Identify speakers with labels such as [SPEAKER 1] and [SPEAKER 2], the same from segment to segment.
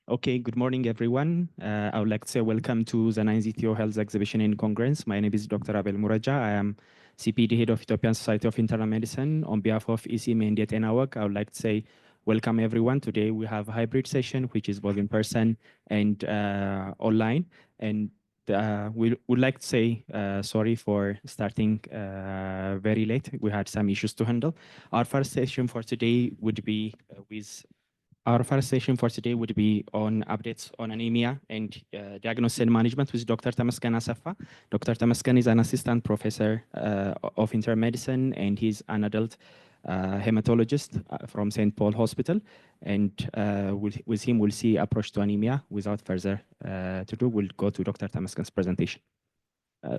[SPEAKER 1] Okay, good morning, everyone. I would like to say welcome to the 9th Ethio Health Exhibition in Congress. My name is Dr. Abel Muraja. I am CPD Head of Ethiopian Society of Internal Medicine. On behalf of ECM and Yetena Weg, I would like to say welcome, everyone. Today we have a hybrid session, which is both in person and online. And we would like to say sorry for starting very late. We had some issues to handle. Our first session for today would be our first session for today would be on updates on anemia and diagnosis and management with Dr. Temesegen Assefa. Dr. Temesegen is an assistant professor of internal medicine, and he's an adult hematologist from St. Paul Hospital. And with him, we'll see approach to anemia. Without further ado, we'll go to Dr. Temesegen's presentation.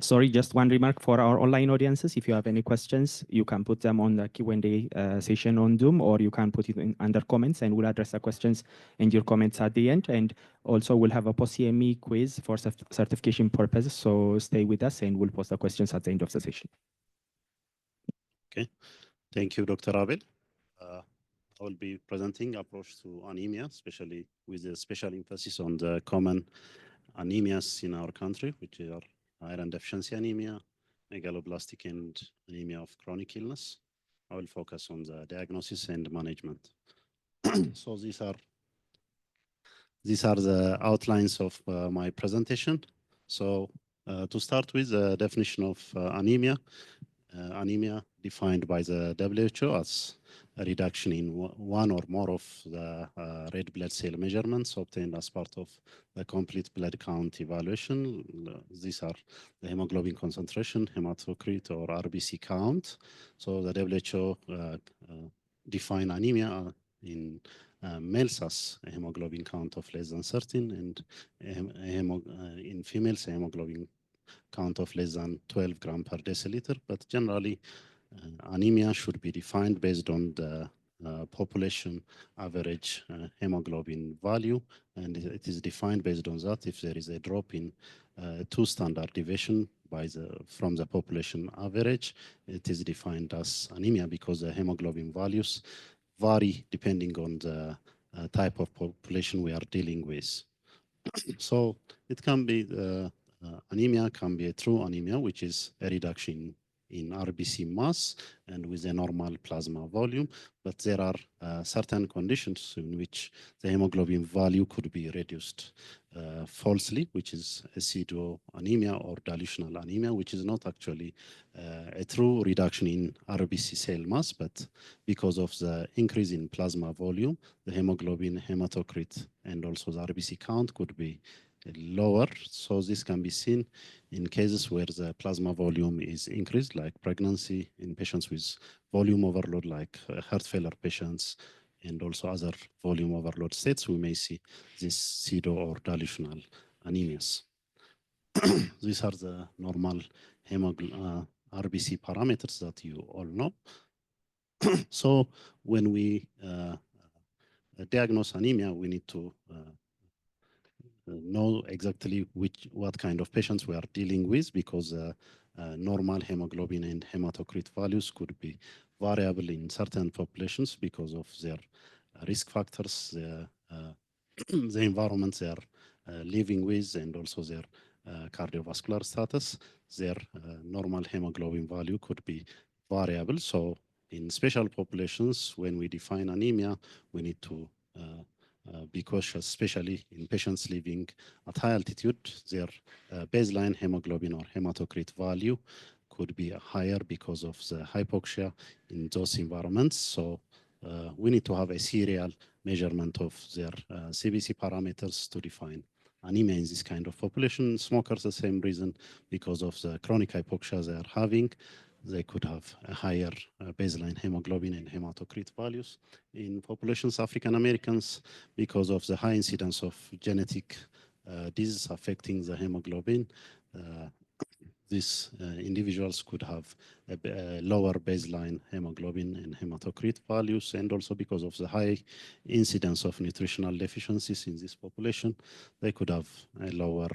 [SPEAKER 1] Sorry, just one remark for our online audiences. If you have any questions, you can put them on the Q&A session on Zoom, or you can put it in under comments, and we'll address the questions and your comments at the end. And also, we'll have a post-CME quiz for certification purposes, so stay with us, and we'll post the questions at the end of the session.
[SPEAKER 2] Okay, thank you, Dr. Abel. I will be presenting approach to anemia, especially with a special emphasis on the common anemias in our country, which are iron deficiency anemia, megaloblastic and anemia of chronic illness. I will focus on the diagnosis and management. So these are the outlines of my presentation. So to start with, the definition of anemia. Anemia defined by the WHO as a reduction in one or more of the red blood cell measurements obtained as part of the complete blood count evaluation. These are the hemoglobin concentration, hematocrit, or RBC count. So the WHO define anemia in males as a hemoglobin count of less than 13, and in females, a hemoglobin count of less than 12 grams per deciliter. But generally, anemia should be defined based on the population average hemoglobin value, and it is defined based on that. If there is a drop in 2 standard deviation from the population average, it is defined as anemia, because the hemoglobin values vary depending on the type of population we are dealing with. So it can be anemia can be a true anemia, which is a reduction in RBC mass and with a normal plasma volume. But there are certain conditions in which the hemoglobin value could be reduced falsely, which is pseudoanemia or dilutional anemia, which is not actually a true reduction in RBC cell mass, but because of the increase in plasma volume, the hemoglobin, hematocrit, and also the RBC count could be lower. So this can be seen in cases where the plasma volume is increased, like pregnancy, in patients with volume overload, like heart failure patients, and also other volume overload states. We may see this pseudo or dilutional anemias. These are the normal RBC parameters that you all know. So when we diagnose anemia, we need to know exactly what kind of patients we are dealing with, because normal hemoglobin and hematocrit values could be variable in certain populations because of their risk factors, the environment they are living with, and also their cardiovascular status. Their normal hemoglobin value could be variable. So in special populations, when we define anemia, we need to be cautious, especially in patients living at high altitude. Their baseline hemoglobin or hematocrit value could be higher because of the hypoxia in those environments. So we need to have a serial measurement of their CBC parameters to define anemia in this kind of population. Smokers, the same reason, because of the chronic hypoxia they are having, they could have a higher baseline hemoglobin and hematocrit values. In populations, African Americans, because of the high incidence of genetic diseases affecting the hemoglobin, these individuals could have a lower baseline hemoglobin and hematocrit values, and also because of the high incidence of nutritional deficiencies in this population, they could have a lower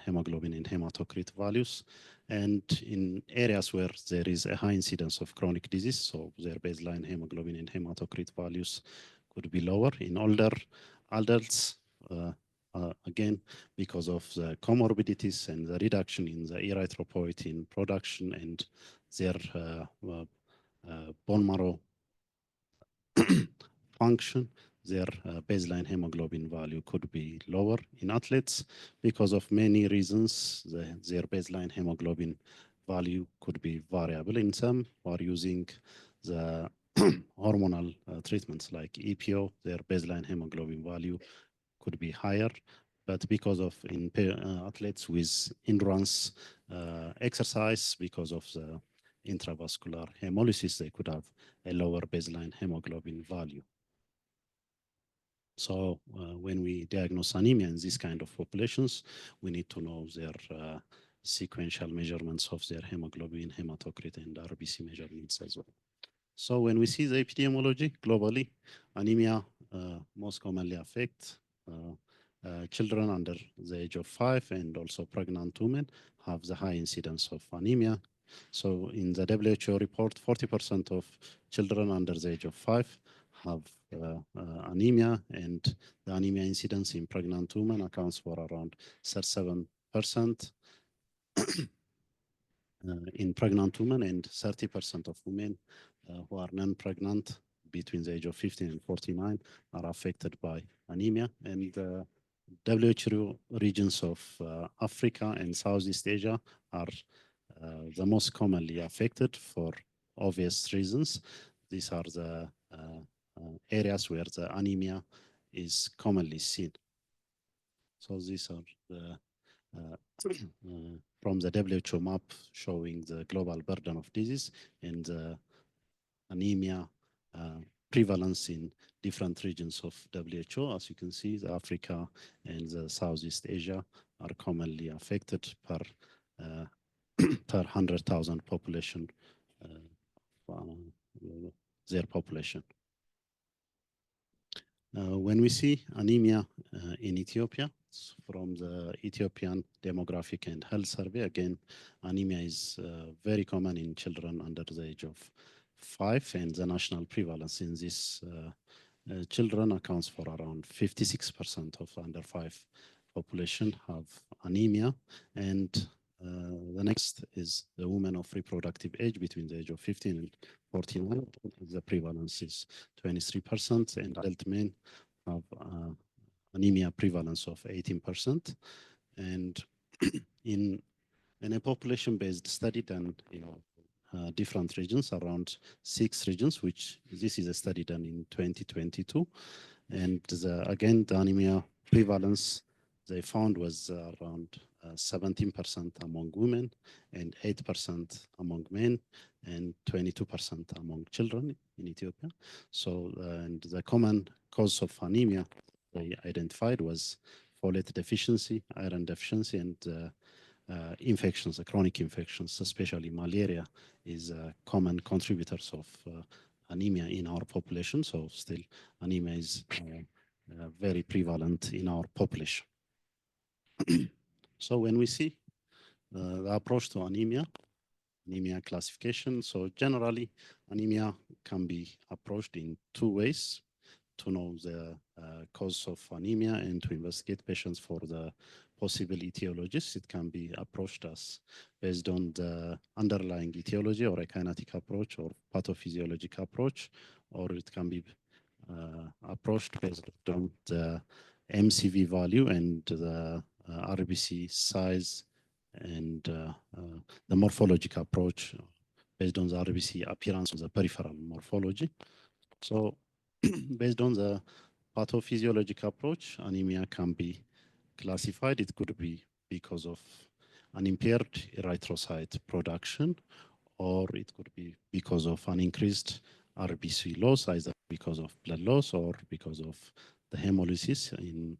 [SPEAKER 2] hemoglobin and hematocrit values. And in areas where there is a high incidence of chronic disease, so their baseline hemoglobin and hematocrit values could be lower. In older adults, again, because of the comorbidities and the reduction in the erythropoietin production and their bone marrow function, their baseline hemoglobin value could be lower in athletes because of many reasons. Their baseline hemoglobin value could be variable. In some who are using the hormonal treatments like EPO, their baseline hemoglobin value could be higher. But because of athletes with endurance exercise, because of the intravascular hemolysis, they could have a lower baseline hemoglobin value. So when we diagnose anemia in these kind of populations, we need to know their sequential measurements of their hemoglobin, hematocrit, and RBC measurements as well. So when we see the epidemiology globally, anemia most commonly affects children under the age of 5 and also pregnant women have the high incidence of anemia. So in the WHO report, 40% of children under the age of 5 have anemia, and the anemia incidence in pregnant women accounts for around 37% in pregnant women, and 30% of women who are non-pregnant between the age of 15 and 49 are affected by anemia. And WHO regions of Africa and Southeast Asia are the most commonly affected for obvious reasons. These are the areas where the anemia is commonly seen. So these are the from the WHO map showing the global burden of disease and the anemia prevalence in different regions of WHO. As you can see, the Africa and the Southeast Asia are commonly affected per 100,000 population, their population. When we see anemia in Ethiopia, from the Ethiopian Demographic and Health Survey, again, anemia is very common in children under the age of 5, and the national prevalence in these children accounts for around 56% of under 5 population have anemia. And the next is the women of reproductive age between the age of 15 and 49. The prevalence is 23%, and adult men have anemia prevalence of 18%. And in a population-based study done in different regions, around 6 regions, which this is a study done in 2022. And again, the anemia prevalence they found was around 17% among women and 8% among men and 22% among children in Ethiopia. So, and the common cause of anemia they identified was folate deficiency, iron deficiency, and infections, chronic infections, especially malaria, is common contributors of anemia in our population. So still anemia is very prevalent in our population. So when we see the approach to anemia classification, so generally anemia can be approached in 2 ways: to know the cause of anemia and to investigate patients for the possible etiologies. It can be approached as based on the underlying etiology or a kinetic approach or pathophysiologic approach, or it can be approached based on the MCV value and the RBC size and the morphologic approach based on the RBC appearance of the peripheral morphology. So based on the pathophysiologic approach, anemia can be classified. It could be because of an impaired erythrocyte production, or it could be because of an increased RBC loss, either because of blood loss or because of the hemolysis in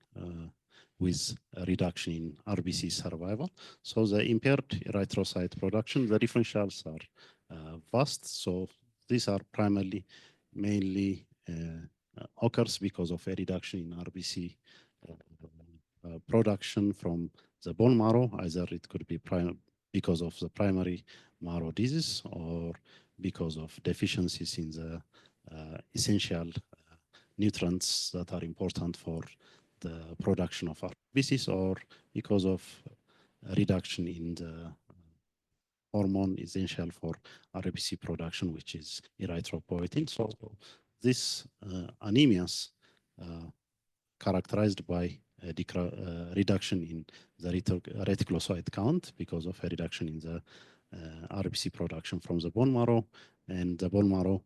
[SPEAKER 2] with a reduction in RBC survival. So the impaired erythrocyte production, the differentials are vast. So these are primarily, mainly occurs because of a reduction in RBC production from the bone marrow. Either it could be because of the primary marrow disease or because of deficiencies in the essential nutrients that are important for the production of RBCs or because of a reduction in the hormone essential for RBC production, which is erythropoietin. So this anemias characterized by a reduction in the reticulocyte count because of a reduction in the RBC production from the bone marrow, and the bone marrow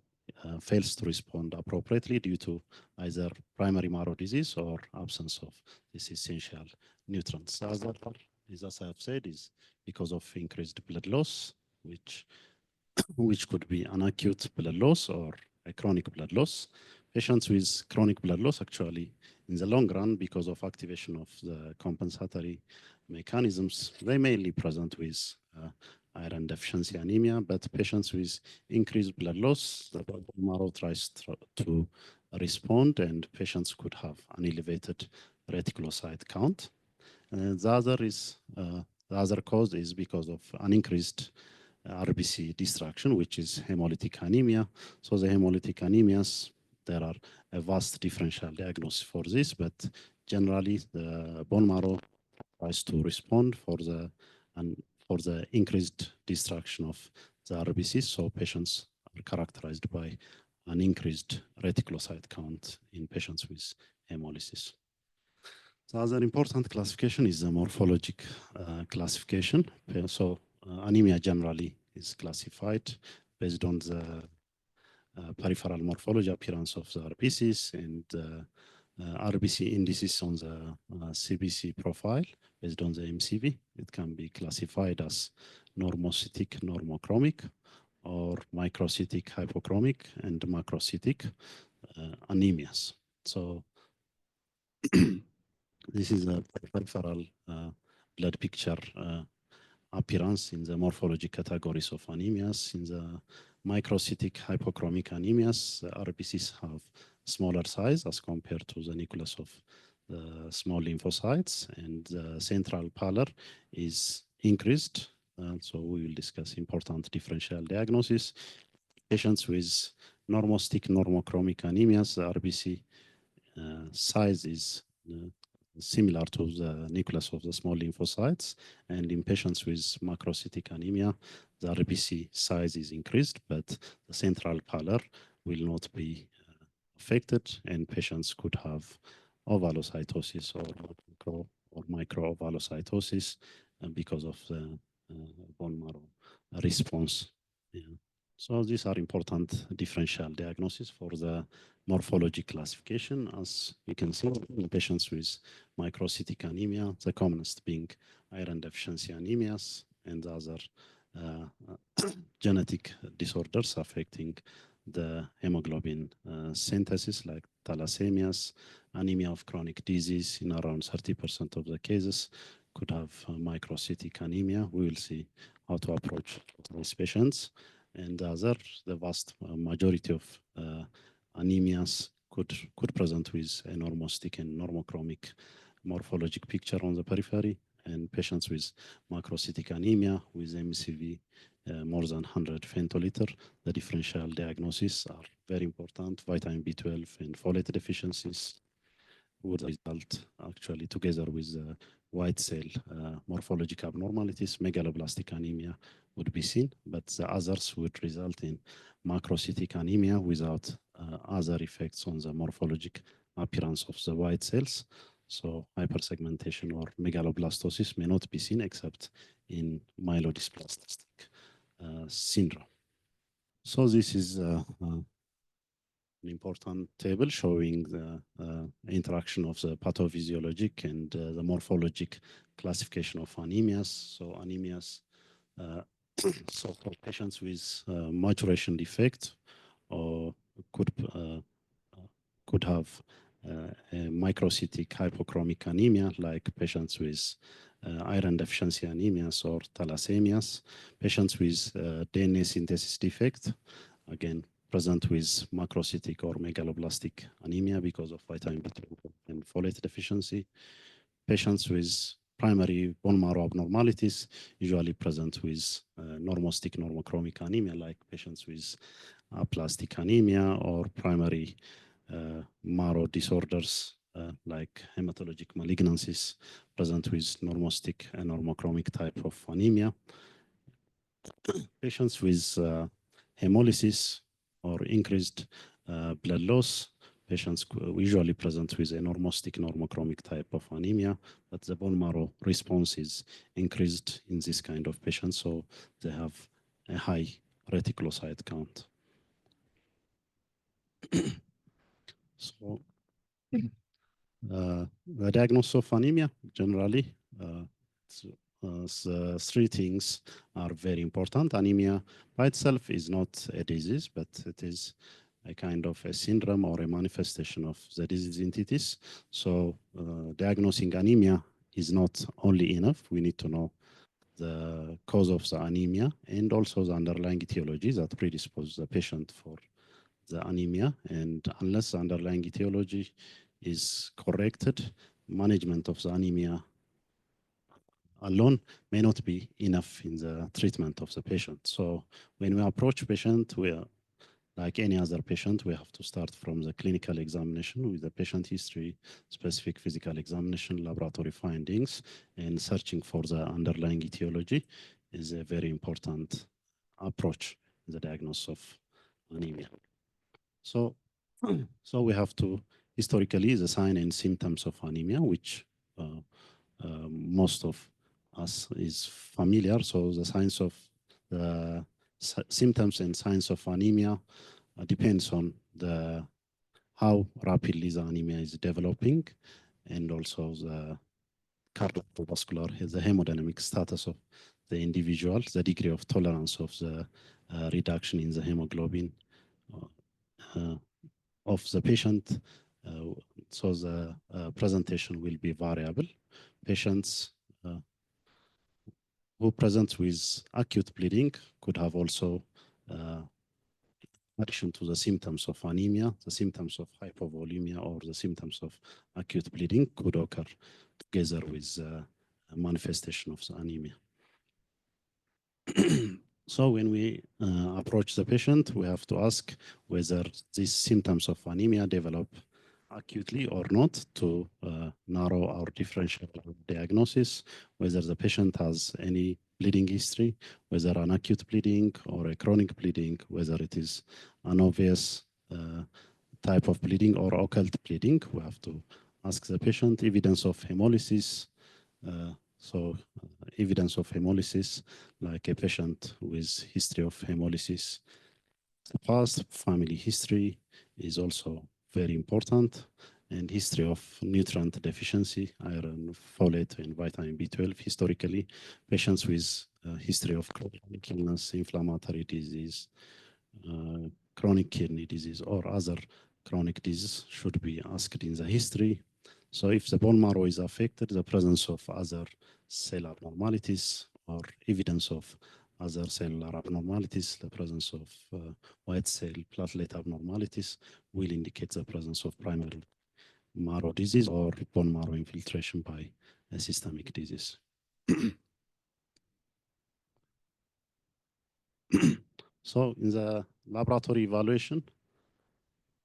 [SPEAKER 2] fails to respond appropriately due to either primary marrow disease or absence of this essential nutrients. The other part, as I have said, is because of increased blood loss, which could be an acute blood loss or a chronic blood loss. Patients with chronic blood loss actually, in the long run, because of activation of the compensatory mechanisms, they mainly present with iron deficiency anemia, but patients with increased blood loss, the bone marrow tries to respond, and patients could have an elevated reticulocyte count. The other cause is because of an increased RBC destruction, which is hemolytic anemia. So the hemolytic anemias, there are a vast differential diagnosis for this, but generally the bone marrow tries to respond for the increased destruction of the RBCs. So patients are characterized by an increased reticulocyte count in patients with hemolysis. The other important classification is the morphologic classification. So anemia generally is classified based on the peripheral morphology appearance of the RBCs and RBC indices on the CBC profile based on the MCV. It can be classified as normocytic, normochromic, or microcytic, hypochromic, and macrocytic anemias. So this is a peripheral blood picture appearance in the morphology categories of anemias. In the microcytic hypochromic anemias, RBCs have smaller size as compared to the nucleus of the small lymphocytes, and the central pallor is increased. So we will discuss important differential diagnosis. Patients with normocytic, normochromic anemias, the RBC size is similar to the nucleus of the small lymphocytes, and in patients with macrocytic anemia, the RBC size is increased, but the central pallor will not be affected, and patients could have ovalocytosis or micro-ovalocytosis because of the bone marrow response. Yeah. So these are important differential diagnosis for the morphology classification. As you can see, in patients with microcytic anemia, the commonest being iron deficiency anemias and other genetic disorders affecting the hemoglobin synthesis, like thalassemias, anemia of chronic disease in around 30% of the cases could have microcytic anemia. We will see how to approach these patients. And the vast majority of anemias could present with a normocytic and normochromic morphologic picture on the periphery, and patients with macrocytic anemia with MCV more than 100 femtoliter. The differential diagnoses are very important. Vitamin B12 and folate deficiencies would result actually together with white cell morphologic abnormalities. Megaloblastic anemia would be seen, but the others would result in macrocytic anemia without other effects on the morphologic appearance of the white cells. So hypersegmentation or megaloblastosis may not be seen except in myelodysplastic syndrome. So this is an important table showing the interaction of the pathophysiologic and the morphologic classification of anemias. So anemias, so for patients with maturation defect or could have a microcytic hypochromic anemia, like patients with iron deficiency anemias or thalassemias. Patients with DNA synthesis defect, again, present with macrocytic or megaloblastic anemia because of vitamin B12 and folate deficiency. Patients with primary bone marrow abnormalities usually present with normocytic normochromic anemia, like patients with aplastic anemia or primary marrow disorders like hematologic malignancies present with normostic and normochromic type of anemia. Patients with hemolysis or increased blood loss, patients usually present with a normostic normochromic type of anemia, but the bone marrow response is increased in this kind of patients, so they have a high reticulocyte count. So the diagnosis of anemia generally, the three things are very important. Anemia by itself is not a disease, but it is a kind of a syndrome or a manifestation of the disease entities. So diagnosing anemia is not only enough. We need to know the cause of the anemia and also the underlying etiology that predispose the patient for the anemia. And unless the underlying etiology is corrected, management of the anemia alone may not be enough in the treatment of the patient. So when we approach patient, we are like any other patient, we have to start from the clinical examination with the patient history, specific physical examination, laboratory findings, and searching for the underlying etiology is a very important approach in the diagnosis of anemia. So we have to, historically, the sign and symptoms of anemia, which most of us is familiar. So the signs of the symptoms and signs of anemia depends on the how rapidly the anemia is developing, and also the cardiovascular, the hemodynamic status of the individual, the degree of tolerance of the reduction in the hemoglobin of the patient. So the presentation will be variable. Patients who present with acute bleeding could have also addition to the symptoms of anemia, the symptoms of hypovolemia or the symptoms of acute bleeding could occur together with manifestation of the anemia. So when we approach the patient, we have to ask whether these symptoms of anemia develop acutely or not to narrow our differential diagnosis, whether the patient has any bleeding history, whether an acute bleeding or a chronic bleeding, whether it is an obvious type of bleeding or occult bleeding. We have to ask the patient evidence of hemolysis. Evidence of hemolysis, like a patient with history of hemolysis. The past family history is also very important, and history of nutrient deficiency, iron, folate, and vitamin B12. Historically, patients with history of chronic illness, inflammatory disease, chronic kidney disease, or other chronic disease should be asked in the history. So if the bone marrow is affected, the presence of other cell abnormalities or evidence of other cellular abnormalities, the presence of white cell platelet abnormalities will indicate the presence of primary marrow disease or bone marrow infiltration by a systemic disease. So in the laboratory evaluation,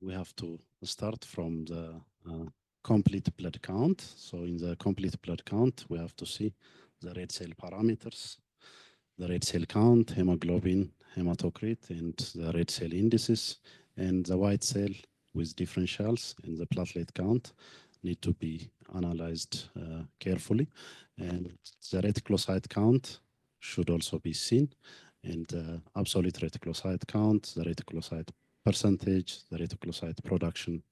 [SPEAKER 2] we have to start from the complete blood count. So in the complete blood count, we have to see the red cell parameters, the red cell count, hemoglobin, hematocrit, and the red cell indices, and the white cell with differentials and the platelet count need to be analyzed carefully. And the reticulocyte count should also be seen, and absolute reticulocyte count, the reticulocyte percentage, the reticulocyte production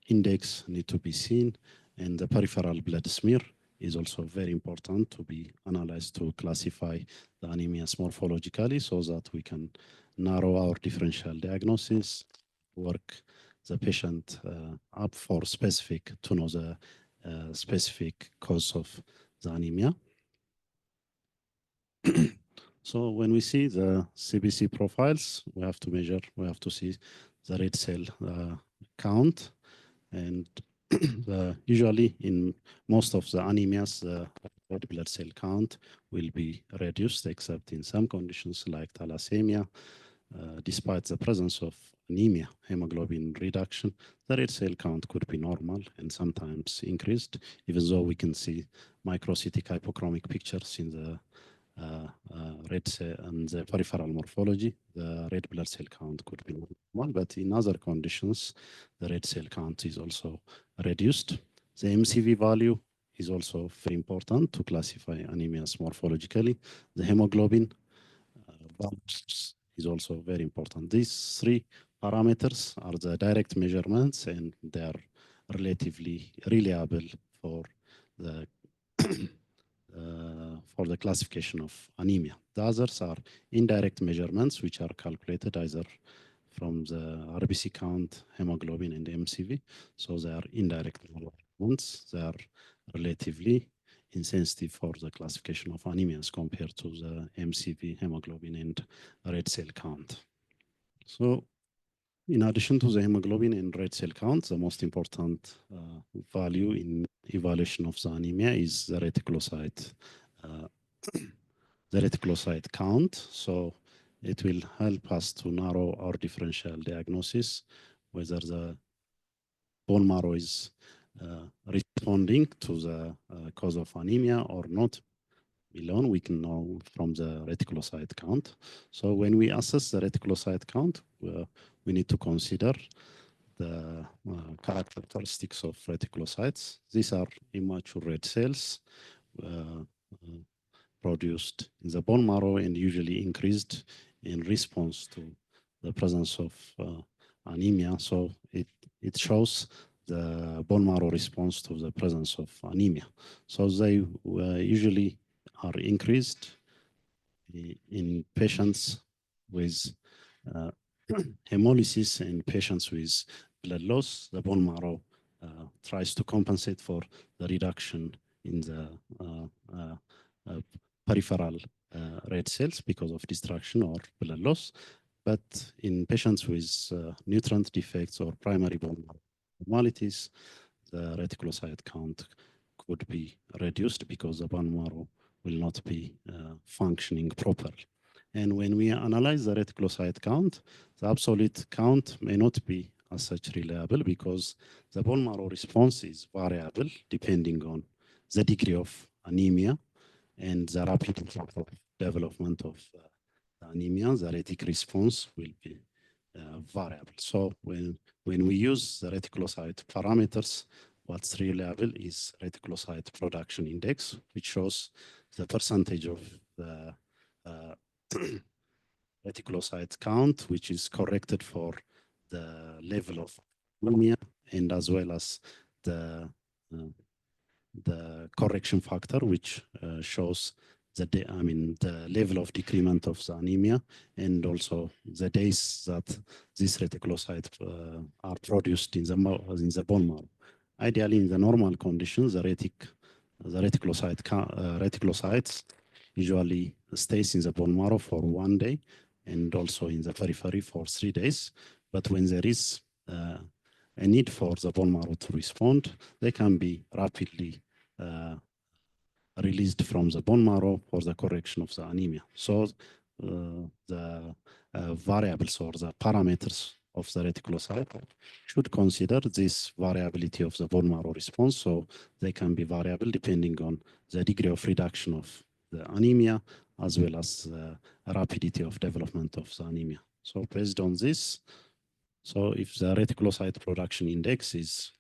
[SPEAKER 2] index need to be seen, and the peripheral blood smear is also very important to be analyzed to classify the anemias morphologically so that we can narrow our differential diagnosis, work the patient up for specific, to know the specific cause of the anemia. So when we see the CBC profiles, we have to measure, we have to see the red cell count, and usually in most of the anemias, the red blood cell count will be reduced, except in some conditions like thalassemia. despite the presence of anemia, hemoglobin reduction, the red cell count could be normal and sometimes increased, even though we can see microcytic hypochromic pictures in the red cell and the peripheral morphology. The red blood cell count could be normal, but in other conditions, the red cell count is also reduced. The MCV value is also very important to classify anemias morphologically. The hemoglobin is also very important. These three parameters are the direct measurements and they are relatively reliable for the classification of anemia. The others are indirect measurements, which are calculated either from the RBC count, hemoglobin, and MCV. So they are indirect measurements. They are relatively insensitive for the classification of anemias compared to the MCV, hemoglobin, and red cell count. So in addition to the hemoglobin and red cell count, the most important value in evaluation of the anemia is the reticulocyte count. So it will help us to narrow our differential diagnosis, whether the bone marrow is responding to the cause of anemia or not. Alone, we can know from the reticulocyte count. So when we assess the reticulocyte count, we need to consider the characteristics of reticulocytes. These are immature red cells produced in the bone marrow and usually increased in response to the presence of anemia. So it shows the bone marrow response to the presence of anemia. So they usually are increased in patients with hemolysis and patients with blood loss. The bone marrow tries to compensate for the reduction in the peripheral red cells because of destruction or blood loss. But in patients with nutrient defects or primary bone marrow abnormalities, the reticulocyte count could be reduced because the bone marrow will not be functioning properly. And when we analyze the reticulocyte count, the absolute count may not be as such reliable because the bone marrow response is variable depending on the degree of anemia and the rapid development of anemia. The retic response will be variable. So when we use the reticulocyte parameters, what's reliable is reticulocyte production index, which shows the percentage of the reticulocyte count, which is corrected for the level of anemia and as well as the correction factor, which shows the level of decrement of the anemia and also the days that these reticulocytes are produced in the bone marrow. Ideally, in the normal conditions, the reticulocytes usually stays in the bone marrow for 1 day and also in the periphery for 3 days. But when there is a need for the bone marrow to respond, they can be rapidly released from the bone marrow for the correction of the anemia. So the variables or the parameters of the reticulocyte should consider this variability of the bone marrow response. So they can be variable depending on the degree of reduction of the anemia as well as the rapidity of development of the anemia. So based on this, so if the reticulocyte production index is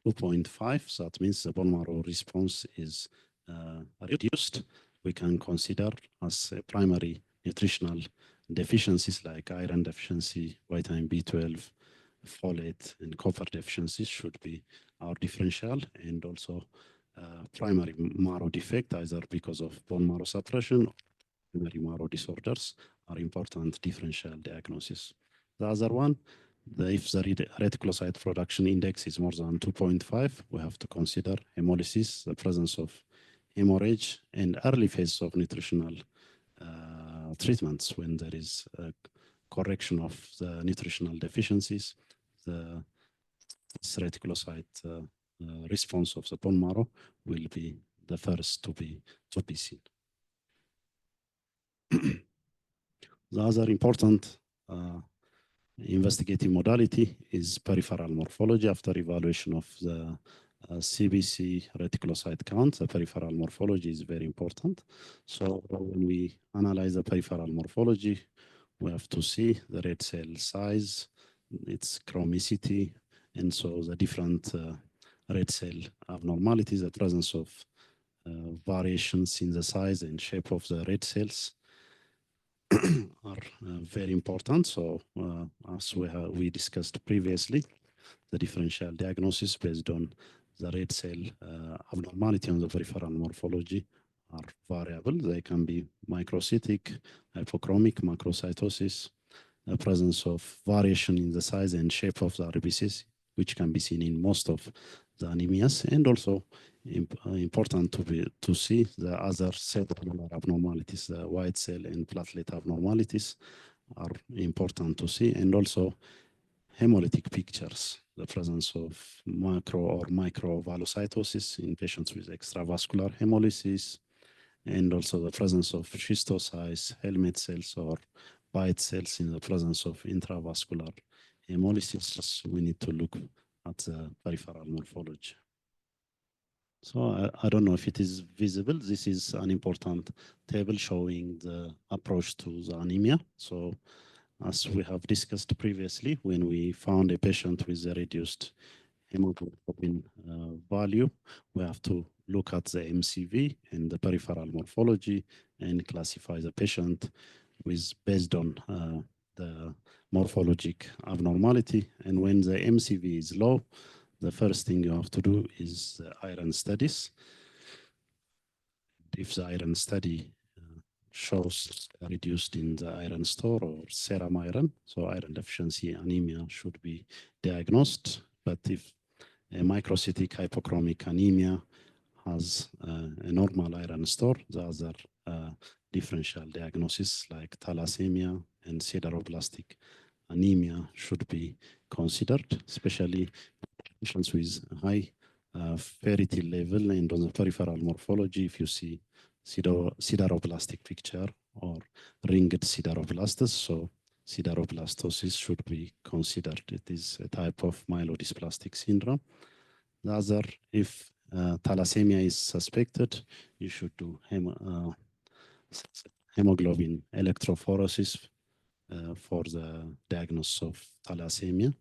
[SPEAKER 2] 2.5, so that means the bone marrow response is reduced, we can consider as a primary nutritional deficiencies like iron deficiency, vitamin B12, folate, and copper deficiencies should be our differential, and also primary marrow defect, either because of bone marrow suppression or primary marrow disorders, are important differential diagnosis. The other one, if the reticulocyte production index is more than 2.5, we have to consider hemolysis, the presence of hemorrhage, and early phase of nutritional treatments when there is a correction of the nutritional deficiencies. The reticulocyte response of the bone marrow will be the first to be seen. The other important investigative modality is peripheral morphology. After evaluation of the CBC reticulocyte count, the peripheral morphology is very important. So when we analyze the peripheral morphology, we have to see the red cell size, its chromicity, and so the different red cell abnormalities, the presence of variations in the size and shape of the red cells are very important. So as we discussed previously, the differential diagnosis based on the red cell abnormality on the peripheral morphology are variable. They can be microcytic, hypochromic, macrocytosis, the presence of variation in the size and shape of the RBCs, which can be seen in most of the anemias, and also important to see the other cellular abnormalities, the white cell and platelet abnormalities are important to see, and also hemolytic pictures, the presence of macro or microvalocytosis in patients with extravascular hemolysis, and also the presence of schistocytes, helmet cells, or white cells in the presence of intravascular hemolysis. We need to look at the peripheral morphology. So I don't know if it is visible. This is an important table showing the approach to the anemia. So as we have discussed previously, when we found a patient with a reduced hemoglobin value, we have to look at the MCV and the peripheral morphology and classify the patient based on the morphologic abnormality. And when the MCV is low, the first thing you have to do is iron studies. If the iron study shows reduced in the iron store or serum iron, so iron deficiency anemia should be diagnosed. But if a microcytic hypochromic anemia has a normal iron store, the other differential diagnosis like thalassemia and sideroblastic anemia should be considered, especially patients with high ferritin level, and on the peripheral morphology, if you see sideroblastic picture or ringed sideroblastus, so sideroblastosis should be considered. It is a type of myelodysplastic syndrome. The other, if thalassemia is suspected, you should do hemoglobin electrophoresis for the diagnosis of thalassemia.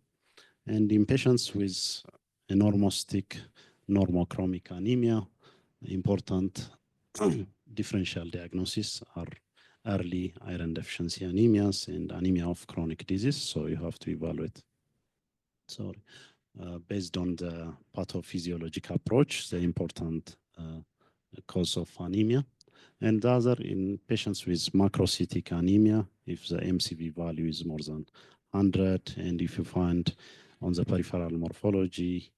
[SPEAKER 2] And in patients with anormostic normochromic anemia, important differential diagnosis are early iron deficiency anemias and anemia of chronic disease. So you have to evaluate. So based on the pathophysiologic approach, the important cause of anemia. And the other in patients with macrocytic anemia, if the MCV value is more than 100, and if you find on the peripheral morphology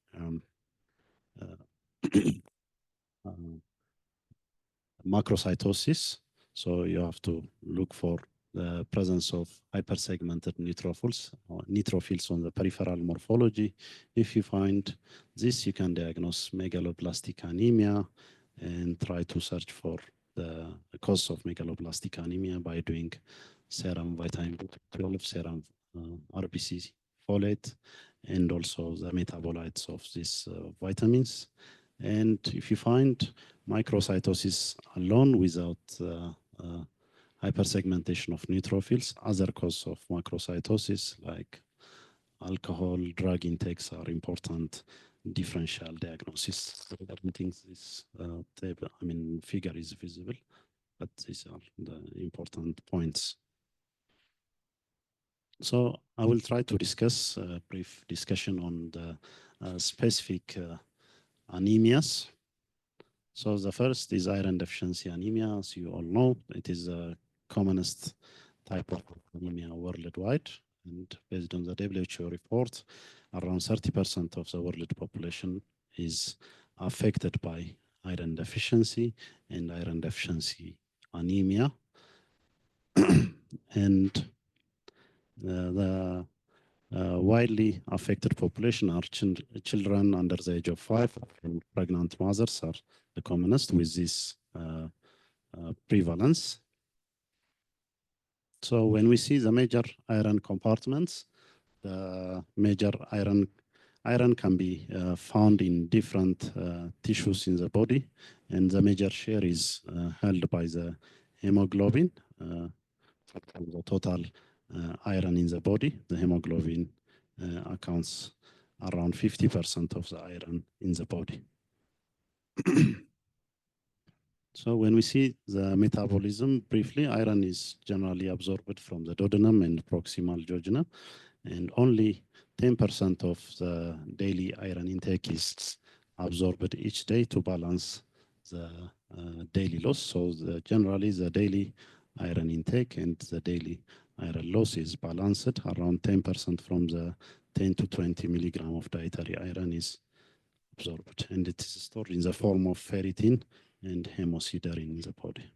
[SPEAKER 2] macrocytosis, so you have to look for the presence of hypersegmented neutrophils or neutrophils on the peripheral morphology. If you find this, you can diagnose megaloblastic anemia and try to search for the cause of megaloblastic anemia by doing serum vitamin B12, serum RBC folate, and also the metabolites of these vitamins. And if you find microcytosis alone without hypersegmentation of neutrophils, other causes of macrocytosis like alcohol, drug intakes are important differential diagnosis. I don't think this table, figure is visible, but these are the important points. So I will try to discuss a brief discussion on the specific anemias. So the first is iron deficiency anemia. As you all know, it is the commonest type of anemia worldwide. And based on the WHO report, around 30% of the world population is affected by iron deficiency and iron deficiency anemia. And the widely affected population are children under the age of 5, and pregnant mothers are the commonest with this prevalence. So when we see the major iron compartments, the major iron can be found in different tissues in the body, and the major share is held by the hemoglobin. The total iron in the body, the hemoglobin accounts around 50% of the iron in the body. So when we see the metabolism briefly, iron is generally absorbed from the duodenum and proximal jejunum, and only 10% of the daily iron intake is absorbed each day to balance the daily loss. So generally the daily iron intake and the daily iron loss is balanced around 10% from the 10 to 20 milligram of dietary iron is absorbed, and it is stored in the form of ferritin and hemosiderin in the body.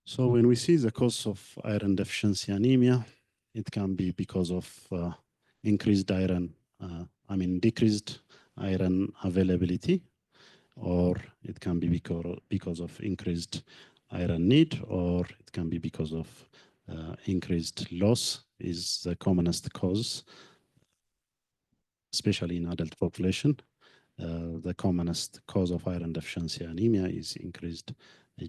[SPEAKER 2] So when we see the cause of iron deficiency anemia, it can be because of increased iron, decreased iron availability, or it can be because of increased iron need, or it can be because of increased loss is the commonest cause, especially in adult population. The commonest cause of iron deficiency anemia is increased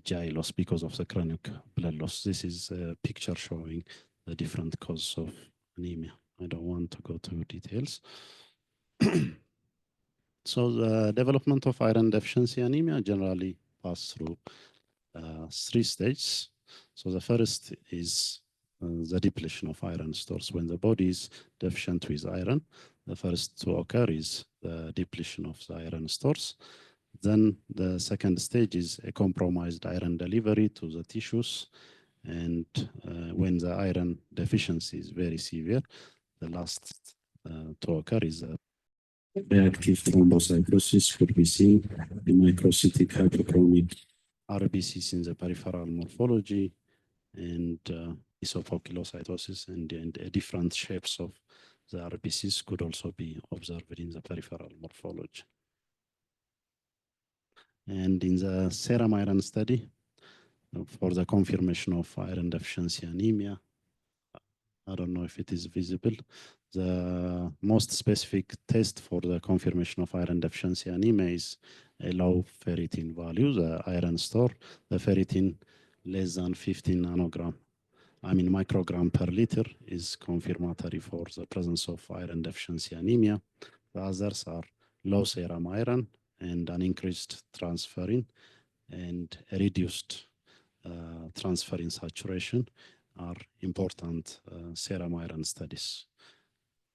[SPEAKER 2] GI loss because of the chronic blood loss. This is a picture showing the different causes of anemia. I don't want to go to details. So the development of iron deficiency anemia generally pass through 3 stages. So the first is the depletion of iron stores. When the body is deficient with iron, the first to occur is the depletion of the iron stores. Then the second stage is a compromised iron delivery to the tissues. And when the iron deficiency is very severe, the last to occur is a reactive thrombocytosis, could be seen in microcytic hypochromic RBCs in the peripheral morphology, and esophagocytosis, and different shapes of the RBCs could also be observed in the peripheral morphology. And in the serum iron study, for the confirmation of iron deficiency anemia, I don't know if it is visible, the most specific test for the confirmation of iron deficiency anemia is a low ferritin value, the iron store, the ferritin less than 15 microgram per liter is confirmatory for the presence of iron deficiency anemia. The others are low serum iron and an increased transferrin and a reduced transferrin saturation are important serum iron studies.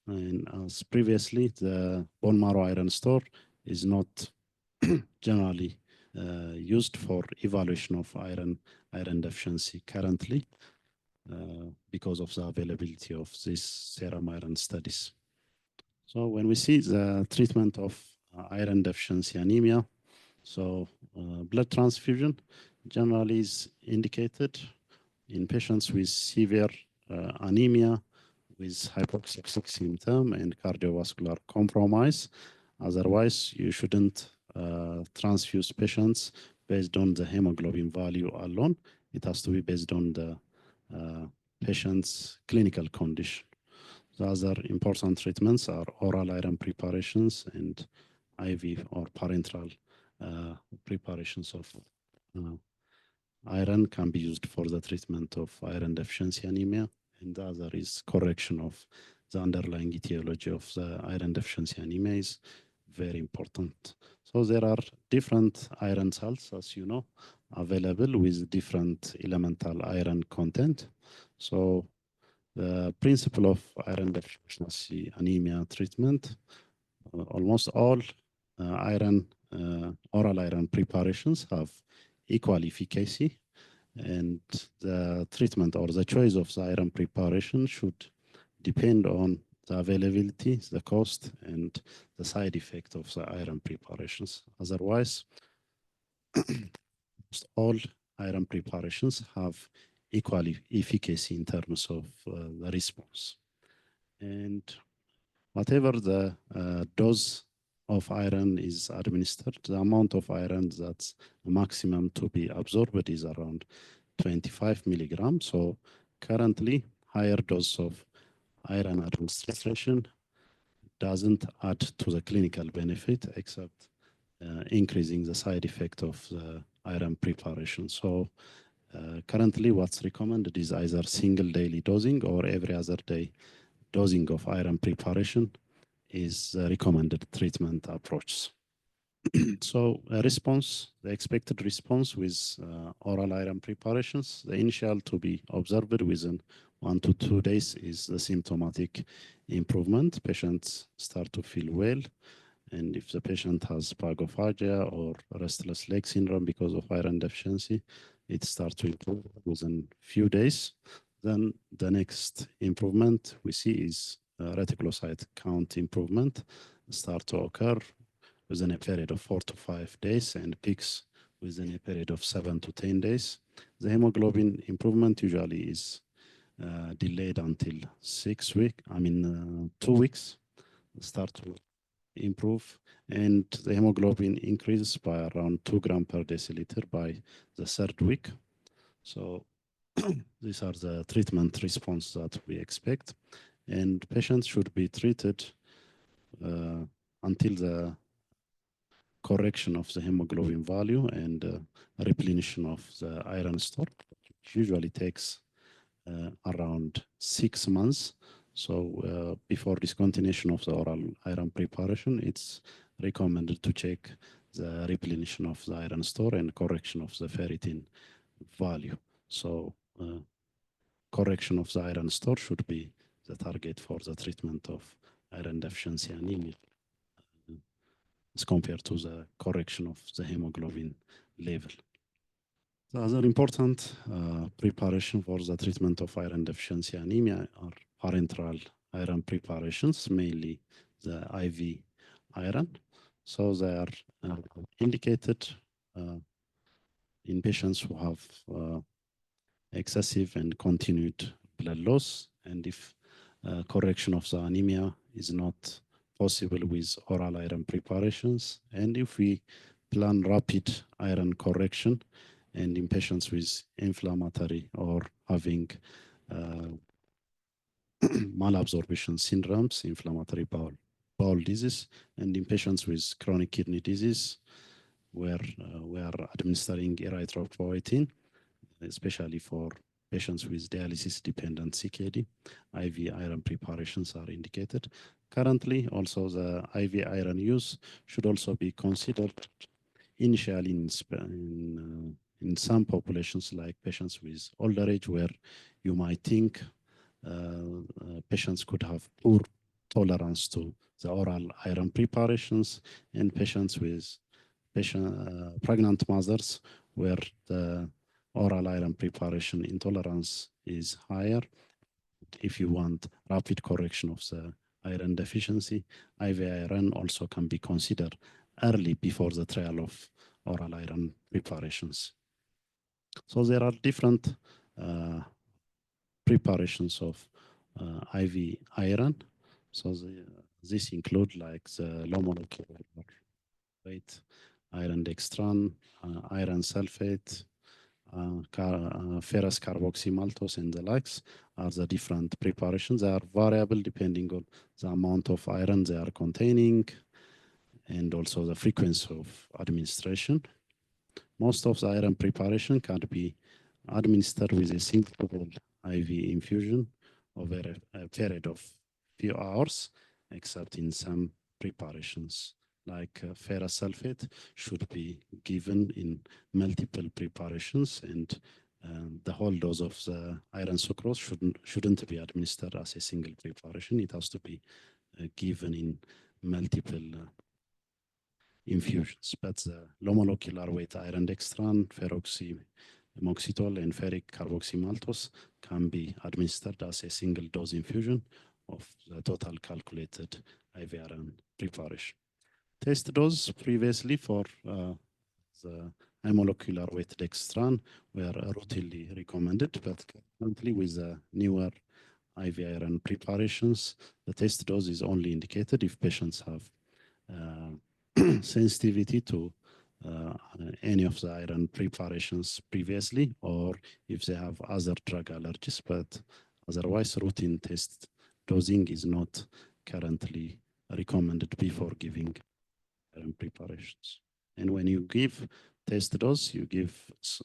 [SPEAKER 2] And as previously, the bone marrow iron store is not generally used for evaluation of iron deficiency currently because of the availability of these serum iron studies. So when we see the treatment of iron deficiency anemia, so blood transfusion generally is indicated in patients with severe anemia with hypoxic symptom and cardiovascular compromise. Otherwise, you shouldn't transfuse patients based on the hemoglobin value alone. It has to be based on the patient's clinical condition. The other important treatments are oral iron preparations and IV or parenteral preparations of iron can be used for the treatment of iron deficiency anemia, and the other is correction of the underlying etiology of the iron deficiency anemia is very important. So there are different iron salts, as you know, available with different elemental iron content. So the principle of iron deficiency anemia treatment, almost all oral iron preparations have equal efficacy, and the treatment or the choice of the iron preparation should depend on the availability, the cost, and the side effect of the iron preparations. Otherwise, all iron preparations have equal efficacy in terms of the response. And whatever the dose of iron is administered, the amount of iron that's maximum to be absorbed is around 25 milligrams. So currently, higher dose of iron administration doesn't add to the clinical benefit except increasing the side effect of the iron preparation. So currently what's recommended is either single daily dosing or every other day dosing of iron preparation is the recommended treatment approach. So the expected response with oral iron preparations, the initial to be observed within 1 to 2 days is the symptomatic improvement. Patients start to feel well. And if the patient has pagophagia or restless leg syndrome because of iron deficiency, it starts to improve within few days. Then the next improvement we see is reticulocyte count improvement start to occur within a period of 4 to 5 days and peaks within a period of 7 to 10 days. The hemoglobin improvement usually is delayed until 2 weeks, start to improve, and the hemoglobin increases by around 2 grams per deciliter by the 3rd week. So these are the treatment response that we expect, and patients should be treated until the correction of the hemoglobin value and replenishing of the iron store. It usually takes around 6 months. So before discontinuation of the oral iron preparation, it's recommended to check the replenishing of the iron store and correction of the ferritin value. So correction of the iron store should be the target for the treatment of iron deficiency anemia as compared to the correction of the hemoglobin level. The other important preparation for the treatment of iron deficiency anemia are parenteral iron preparations, mainly the IV iron. So they are indicated in patients who have excessive and continued blood loss, and if correction of the anemia is not possible with oral iron preparations, and if we plan rapid iron correction and in patients with inflammatory or having malabsorption syndromes, inflammatory bowel disease, and in patients with chronic kidney disease, where we are administering erythropoietin, especially for patients with dialysis-dependent CKD, IV iron preparations are indicated. Currently, also the IV iron use should also be considered initially in some populations like patients with older age, where you might think patients could have poor tolerance to the oral iron preparations, and patients with pregnant mothers where the oral iron preparation intolerance is higher. If you want rapid correction of the iron deficiency, IV iron also can be considered early before the trial of oral iron preparations. So there are different preparations of IV iron. So this include like the low molecular weight iron dextran, iron sulfate, ferrous carboxymaltose, and the likes are the different preparations. They are variable depending on the amount of iron they are containing and also the frequency of administration. Most of the iron preparation can be administered with a single IV infusion over a period of few hours, except in some preparations like ferrous sulfate should be given in multiple preparations, and the whole dose of the iron sucrose shouldn't be administered as a single preparation. It has to be given in multiple infusions. But the low molecular weight iron dextran, ferroxymoxitol, and ferric carboxymaltose can be administered as a single dose infusion of the total calculated IV iron preparation. Test dose previously for the high molecular weight dextran were routinely recommended, but currently with the newer IV iron preparations, the test dose is only indicated if patients have sensitivity to any of the iron preparations previously, or if they have other drug allergies, but otherwise routine test dosing is not currently recommended before giving iron preparations. And when you give test dose, you give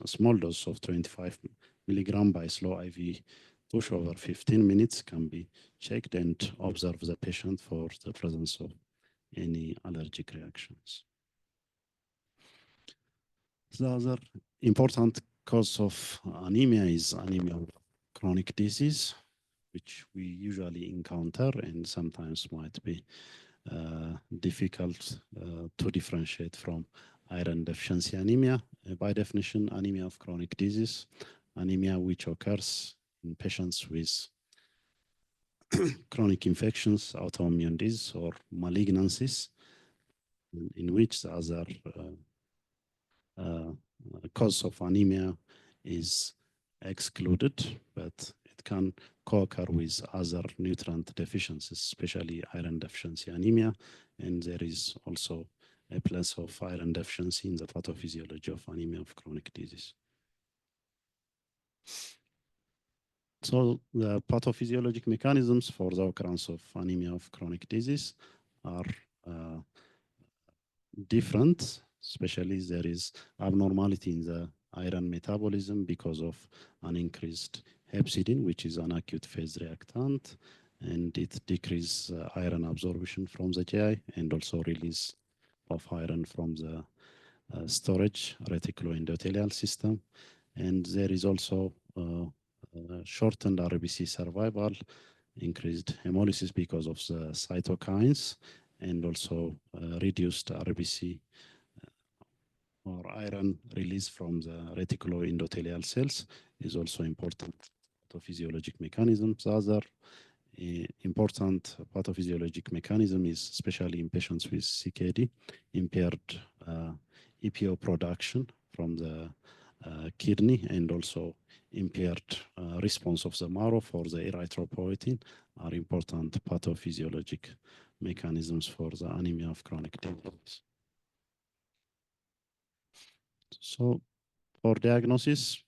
[SPEAKER 2] a small dose of 25 milligram by slow IV push over 15 minutes, can be checked and observe the patient for the presence of any allergic reactions. The other important cause of anemia is anemia of chronic disease, which we usually encounter and sometimes might be difficult to differentiate from iron deficiency anemia. By definition, anemia of chronic disease, anemia which occurs in patients with chronic infections, autoimmune disease, or malignancies, in which the other cause of anemia is excluded, but it can co-occur with other nutrient deficiencies, especially iron deficiency anemia, and there is also a place of iron deficiency in the pathophysiology of anemia of chronic disease. So the pathophysiologic mechanisms for the occurrence of anemia of chronic disease are different, especially there is abnormality in the iron metabolism because of an increased hepcidin, which is an acute phase reactant, and it decreases iron absorption from the GI and also release of iron from the storage reticuloendothelial system. And there is also shortened RBC survival, increased hemolysis because of the cytokines, and also reduced RBC or iron release from the reticuloendothelial cells is also important pathophysiologic mechanisms. Other important pathophysiologic mechanism is, especially in patients with CKD, impaired EPO production from the kidney, and also impaired response of the marrow for the erythropoietin are important pathophysiologic mechanisms for the anemia of chronic disease. So for diagnosis,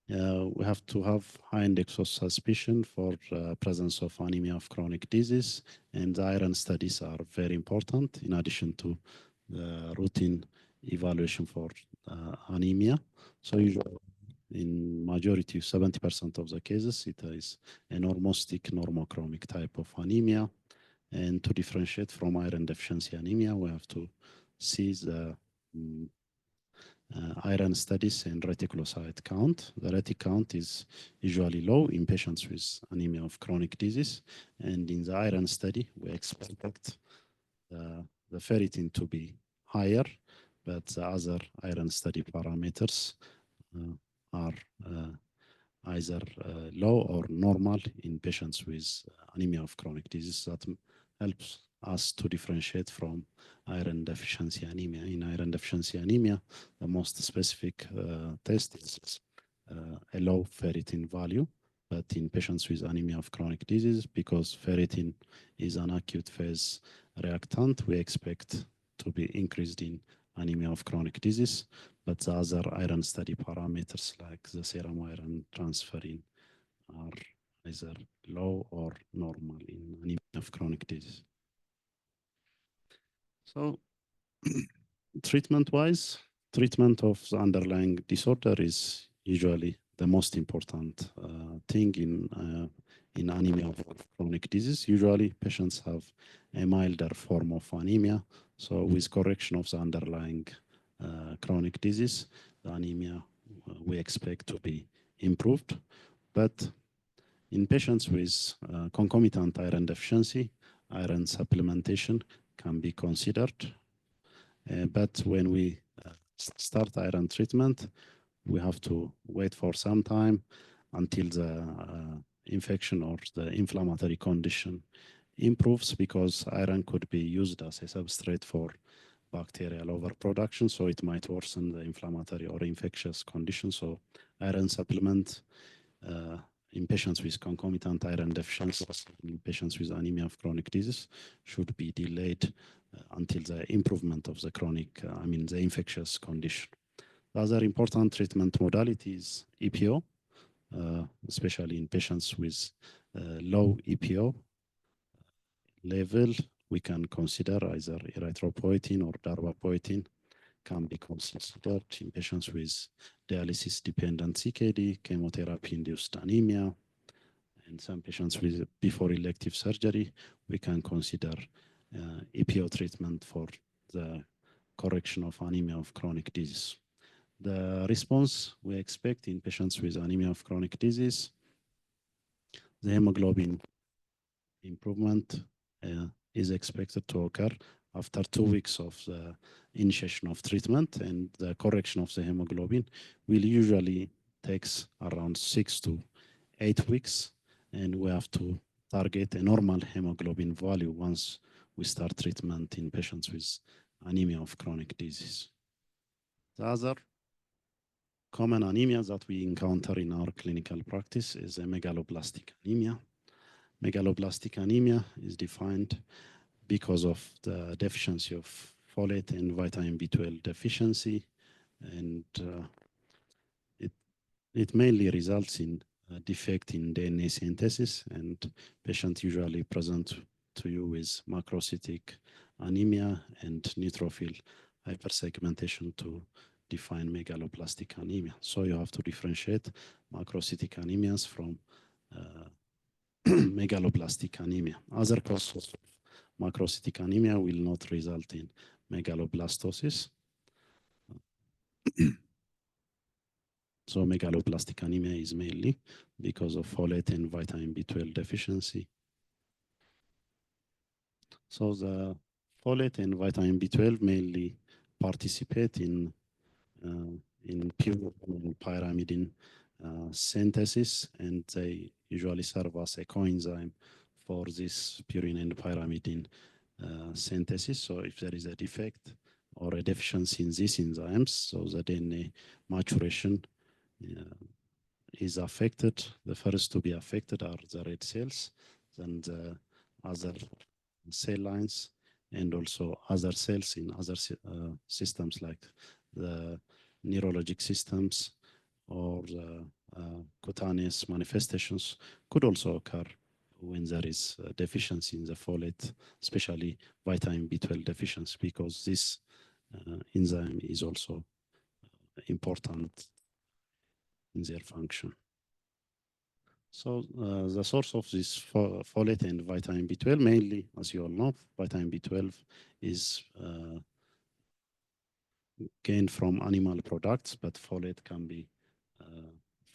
[SPEAKER 2] we have to have high index of suspicion for presence of anemia of chronic disease, and the iron studies are very important in addition to the routine evaluation for anemia. So usually in majority, 70% of the cases, it is a normostic normochromic type of anemia. And to differentiate from iron deficiency anemia, we have to see the iron studies and reticulocyte count. The retic count is usually low in patients with anemia of chronic disease. And in the iron study, we expect the ferritin to be higher, but the other iron study parameters are either low or normal in patients with anemia of chronic disease. That helps us to differentiate from iron deficiency anemia. In iron deficiency anemia, the most specific test is a low ferritin value. But in patients with anemia of chronic disease, because ferritin is an acute phase reactant, we expect to be increased in anemia of chronic disease. But the other iron study parameters like the serum iron transferrin are either low or normal in anemia of chronic disease. So treatment-wise, treatment of the underlying disorder is usually the most important thing in anemia of chronic disease. Usually patients have a milder form of anemia. So with correction of the underlying chronic disease, the anemia we expect to be improved. But in patients with concomitant iron deficiency, iron supplementation can be considered. But when we start iron treatment, we have to wait for some time until the infection or the inflammatory condition improves, because iron could be used as a substrate for bacterial overproduction, so it might worsen the inflammatory or infectious condition. So iron supplement in patients with concomitant iron deficiency, in patients with anemia of chronic disease, should be delayed until the improvement of the chronic, the infectious condition. The other important treatment modality is EPO, especially in patients with low EPO level. We can consider either erythropoietin or darbepoetin can be considered in patients with dialysis-dependent CKD, chemotherapy-induced anemia, and some patients with before elective surgery. We can consider EPO treatment for the correction of anemia of chronic disease. The response we expect in patients with anemia of chronic disease, the hemoglobin improvement is expected to occur after 2 weeks of the initiation of treatment, and the correction of the hemoglobin will usually takes around 6 to 8 weeks, and we have to target a normal hemoglobin value once we start treatment in patients with anemia of chronic disease. The other common anemia that we encounter in our clinical practice is a megaloblastic anemia. Megaloblastic anemia is defined because of the deficiency of folate and vitamin B12 deficiency, and it mainly results in a defect in DNA synthesis, and patients usually present to you with macrocytic anemia and neutrophil hypersegmentation to define megaloblastic anemia. So you have to differentiate macrocytic anemias from megaloblastic anemia. Other causes of macrocytic anemia will not result in megaloblastosis. So megaloblastic anemia is mainly because of folate and vitamin B12 deficiency. So the folate and vitamin B12 mainly participate in pure pyrimidine synthesis, and they usually serve as a coenzyme for this purine and pyrimidine synthesis. So if there is a defect or a deficiency in these enzymes, so the DNA maturation is affected. The first to be affected are the red cells, then the other cell lines, and also other cells in other systems like the neurologic systems or the cutaneous manifestations could also occur when there is a deficiency in the folate, especially vitamin B12 deficiency, because this enzyme is also important in their function. So the source of this folate and vitamin B12, mainly, as you all know, vitamin B12 is gained from animal products, but folate can be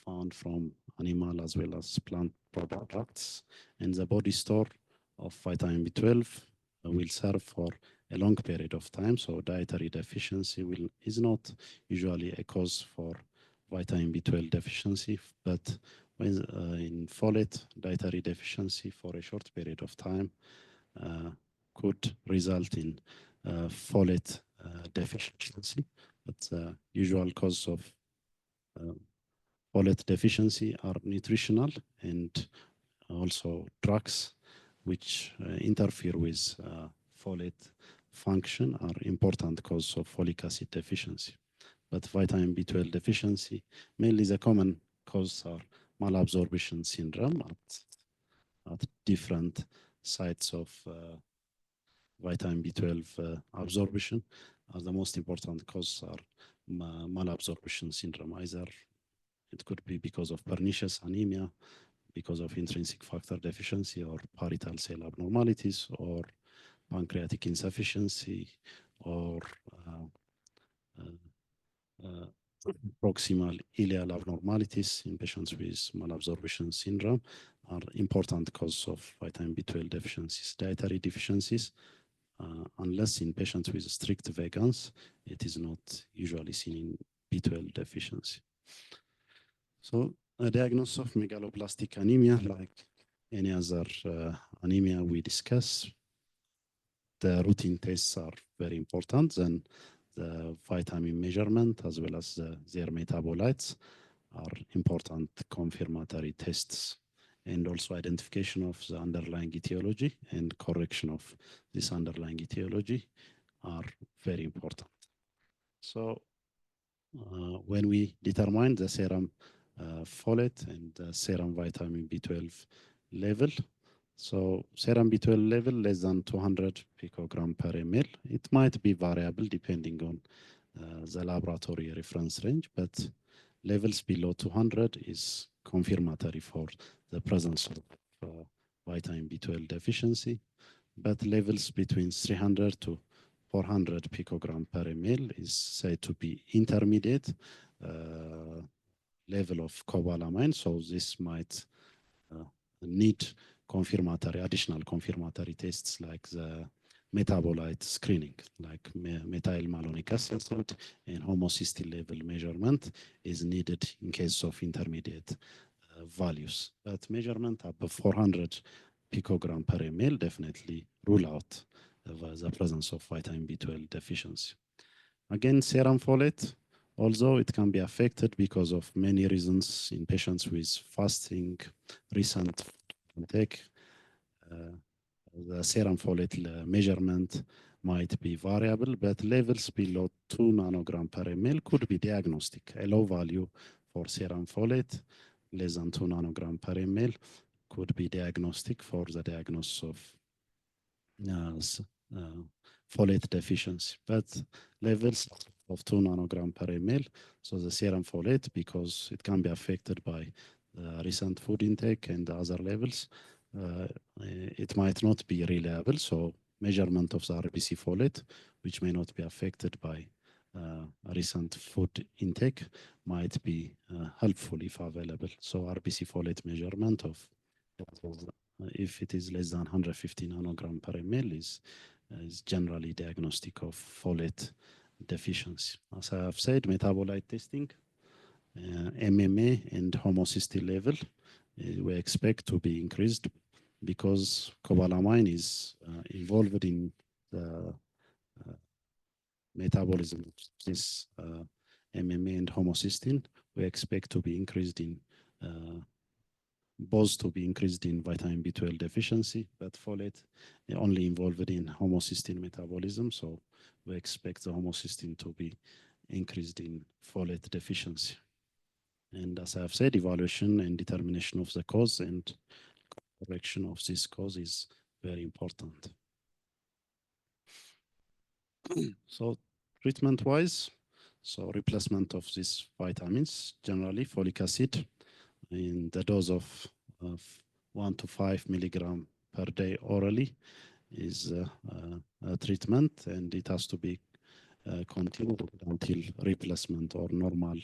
[SPEAKER 2] found from animal as well as plant products. And the body store of vitamin B12 will serve for a long period of time. So dietary deficiency is not usually a cause for vitamin B12 deficiency, but when in folate, dietary deficiency for a short period of time could result in folate deficiency. But the usual cause of folate deficiency are nutritional and also drugs which interfere with folate function are important cause of folic acid deficiency. But vitamin B12 deficiency, mainly the common causes are malabsorption syndrome at different sites of vitamin B12 absorption. The most important causes are malabsorption syndrome. Either it could be because of pernicious anemia, because of intrinsic factor deficiency, or parietal cell abnormalities, or pancreatic insufficiency, or proximal ileal abnormalities in patients with malabsorption syndrome are important causes of vitamin B12 deficiencies. Dietary deficiencies, unless in patients with strict vegans, it is not usually seen in B12 deficiency. So a diagnosis of megaloblastic anemia, like any other anemia we discuss, the routine tests are very important. Then the vitamin measurement as well as their metabolites are important confirmatory tests and also identification of the underlying etiology and correction of this underlying etiology are very important. So when we determine the serum folate and the serum vitamin B12 level, so serum B12 level less than 200 picogram per ml, it might be variable depending on the laboratory reference range, but levels below 200 is confirmatory for the presence of vitamin B12 deficiency, but levels between 300 to 400 picogram per ml is said to be intermediate level of cobalamin, so this might need additional confirmatory tests like the metabolite screening, like methyl malonic acid and homocysteine level measurement is needed in case of intermediate values. But measurement above 400 picogram per ml definitely rule out the presence of vitamin B12 deficiency. Again, serum folate, although it can be affected because of many reasons in patients with fasting, recent intake, the serum folate measurement might be variable, but levels below 2 nanogram per ml could be diagnostic. A low value for serum folate, less than 2 nanogram per ml, could be diagnostic for the diagnosis of folate deficiency. But levels of 2 nanogram per ml, so the serum folate, because it can be affected by recent food intake and other levels, it might not be reliable. So measurement of the RBC folate, which may not be affected by recent food intake, might be helpful if available. So RBC folate measurement of if it is less than 150 nanogram per ml is generally diagnostic of folate deficiency. As I have said, metabolite testing, MMA and homocysteine level, we expect to be increased because cobalamin is involved in the metabolism of this MMA and homocysteine. We expect to be increased in both to be increased in vitamin B12 deficiency, but folate only involved in homocysteine metabolism. So we expect the homocysteine to be increased in folate deficiency. And as I have said, evaluation and determination of the cause and correction of this cause is very important. So treatment-wise, so replacement of these vitamins, generally folic acid in the dose of 1 to 5 milligram per day orally is a treatment, and it has to be continued until replacement or normal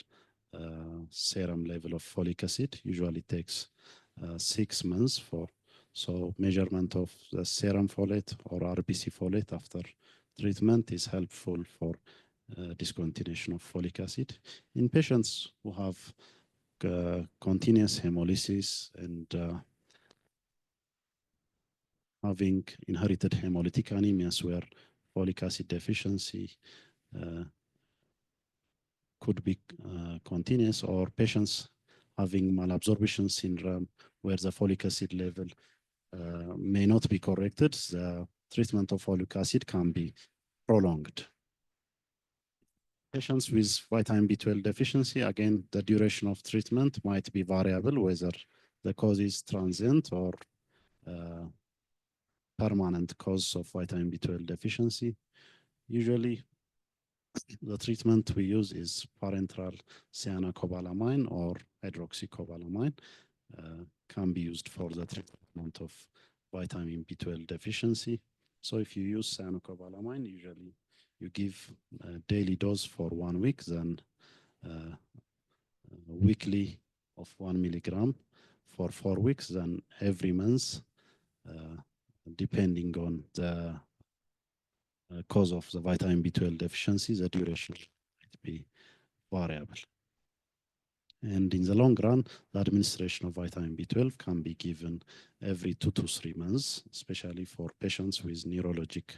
[SPEAKER 2] serum level of folic acid. Usually takes 6 months for so measurement of the serum folate or RBC folate after treatment is helpful for discontinuation of folic acid in patients who have continuous hemolysis and having inherited hemolytic anemias where folic acid deficiency could be continuous, or patients having malabsorption syndrome where the folic acid level may not be corrected, the treatment of folic acid can be prolonged. Patients with vitamin B12 deficiency, again, the duration of treatment might be variable, whether the cause is transient or permanent cause of vitamin B12 deficiency. Usually, the treatment we use is parenteral cyanocobalamin or hydroxycobalamin, can be used for the treatment of vitamin B12 deficiency. So if you use cyanocobalamin, usually you give a daily dose for 1 week, then weekly of 1 milligram for 4 weeks, then every month, depending on the cause of the vitamin B12 deficiency, the duration might be variable. And in the long run, the administration of vitamin B12 can be given every 2 to 3 months, especially for patients with neurologic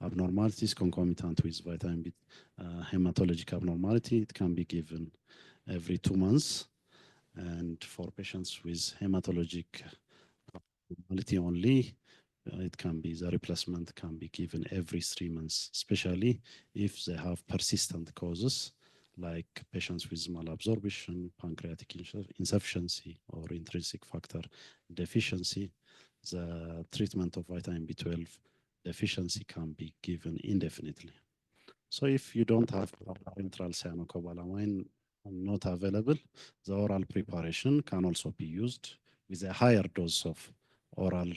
[SPEAKER 2] abnormalities concomitant with vitamin B, hematologic abnormality. It can be given every 2 months. And for patients with hematologic normality only. It can be the replacement can be given every 3 months, especially if they have persistent causes like patients with malabsorption, pancreatic insufficiency, or intrinsic factor deficiency. The treatment of vitamin B12 deficiency can be given indefinitely. So if you don't have parenteral cyanocobalamin not available, the oral preparation can also be used with a higher dose of oral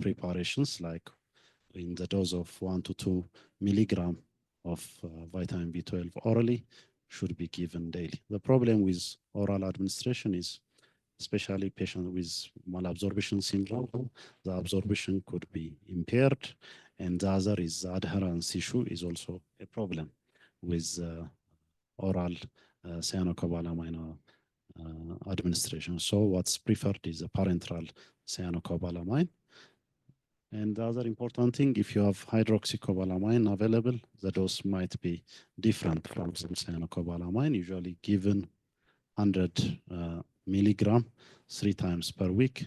[SPEAKER 2] preparations, like in the dose of 1 to 2 milligram of vitamin B12 orally should be given daily. The problem with oral administration is, especially patients with malabsorption syndrome, the absorption could be impaired. And the other is the adherence issue is also a problem with oral cyanocobalamin administration. So what's preferred is a parenteral cyanocobalamin. And the other important thing, if you have hydroxycobalamin available, the dose might be different from some cyanocobalamin, usually given 100 milligram 3 times per week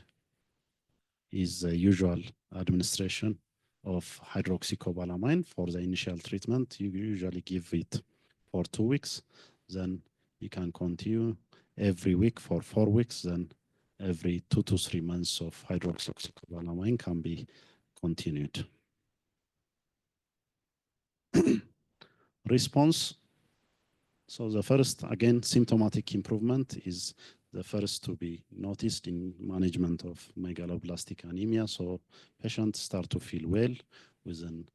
[SPEAKER 2] is the usual administration of hydroxycobalamin for the initial treatment. You usually give it for 2 weeks, then you can continue every week for 4 weeks, then every 2 to 3 months of hydroxycobalamin can be continued. Response. So the first, again, symptomatic improvement is the first to be noticed in management of megaloblastic anemia. So patients start to feel well within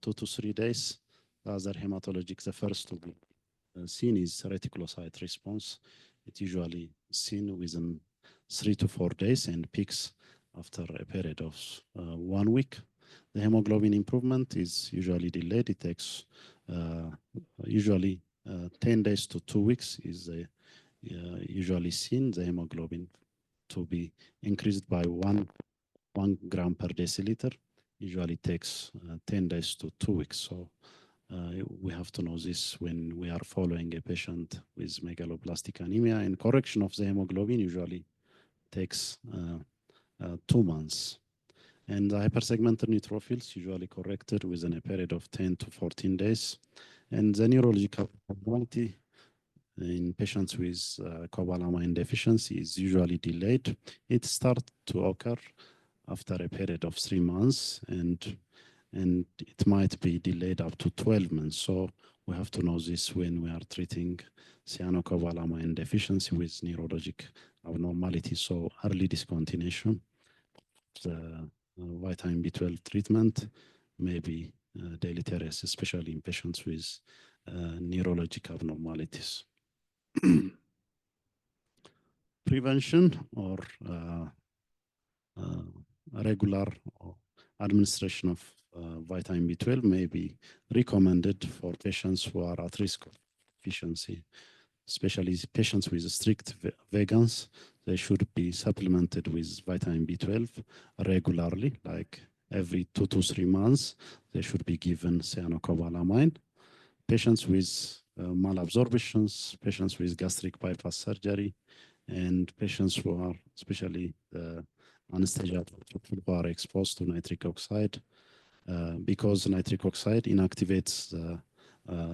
[SPEAKER 2] 2 to 3 days. The other hematologic, the first to be seen is reticulocyte response. It usually seen within 3 to 4 days and peaks after a period of 1 week. The hemoglobin improvement is usually delayed. It takes usually 10 days to 2 weeks is usually seen the hemoglobin to be increased by 1 gram per deciliter. Usually takes 10 days to 2 weeks. So we have to know this when we are following a patient with megaloblastic anemia, and correction of the hemoglobin usually takes 2 months. And the hypersegmented neutrophils usually corrected within a period of 10 to 14 days. And the neurological abnormality in patients with cobalamin deficiency is usually delayed. It starts to occur after a period of 3 months, and it might be delayed up to 12 months. So we have to know this when we are treating cyanocobalamin deficiency with neurologic abnormality. So early discontinuation, the vitamin B12 treatment may be deleterious, especially in patients with neurologic abnormalities. Prevention or regular administration of vitamin B12 may be recommended for patients who are at risk of deficiency, especially patients with strict vegans. They should be supplemented with vitamin B12 regularly, like every 2 to 3 months. They should be given cyanocobalamin. Patients with malabsorptions, patients with gastric bypass surgery, and patients who are, especially anesthesia, who are exposed to nitric oxide, because nitric oxide inactivates the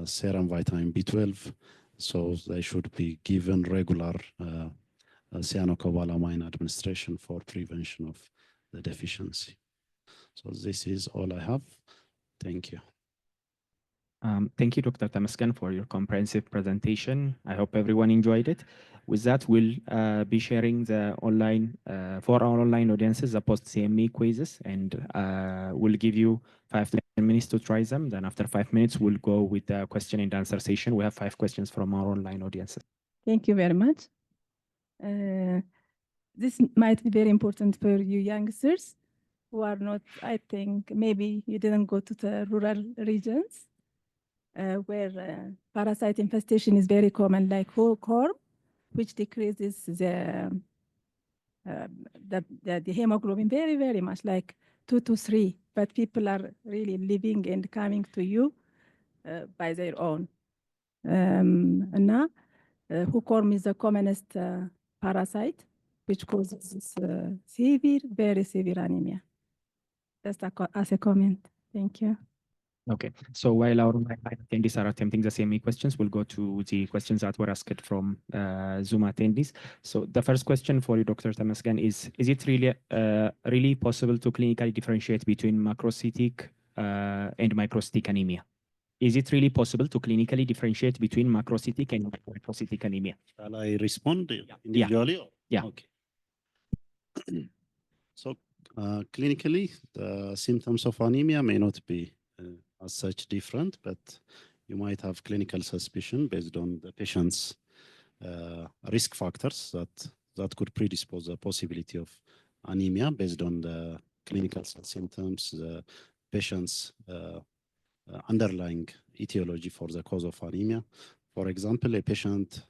[SPEAKER 2] serum vitamin B12, so they should be given regular cyanocobalamin administration for prevention of the deficiency. So this is all I have. Thank you.
[SPEAKER 1] Thank you, Dr. Temesegen, for your comprehensive presentation. I hope everyone enjoyed it. With that, we'll be sharing the online, for our online audiences, the post-CME quizzes, and we'll give you 5 to 10 minutes to try them. Then after 5 minutes, we'll go with the question and answer session. We have 5 questions from our online audiences.
[SPEAKER 3] Thank you very much. This might be very important for you youngsters who are not, I think, maybe you didn't go to the rural regions where parasite infestation is very common, like hookworm, which decreases the hemoglobin very, very much, like 2 to 3. But people are really living and coming to you by their own. And now, hookworm is the commonest parasite, which causes this, severe, very severe anemia. Just as a comment. Thank you.
[SPEAKER 1] Okay, so while our attendees are attempting the same questions, we'll go to the questions that were asked from Zoom attendees. So the first question for you, Dr. Temesegen, is it really possible to clinically differentiate between macrocytic and microcytic anemia? Is it really possible to clinically differentiate between macrocytic and microcytic anemia?
[SPEAKER 2] Shall I respond individually?
[SPEAKER 1] Yeah.
[SPEAKER 2] Okay. So clinically, the symptoms of anemia may not be as such different, but you might have clinical suspicion based on the patient's risk factors that could predispose the possibility of anemia based on the clinical symptoms, the patient's underlying etiology for the cause of anemia. For example, a patient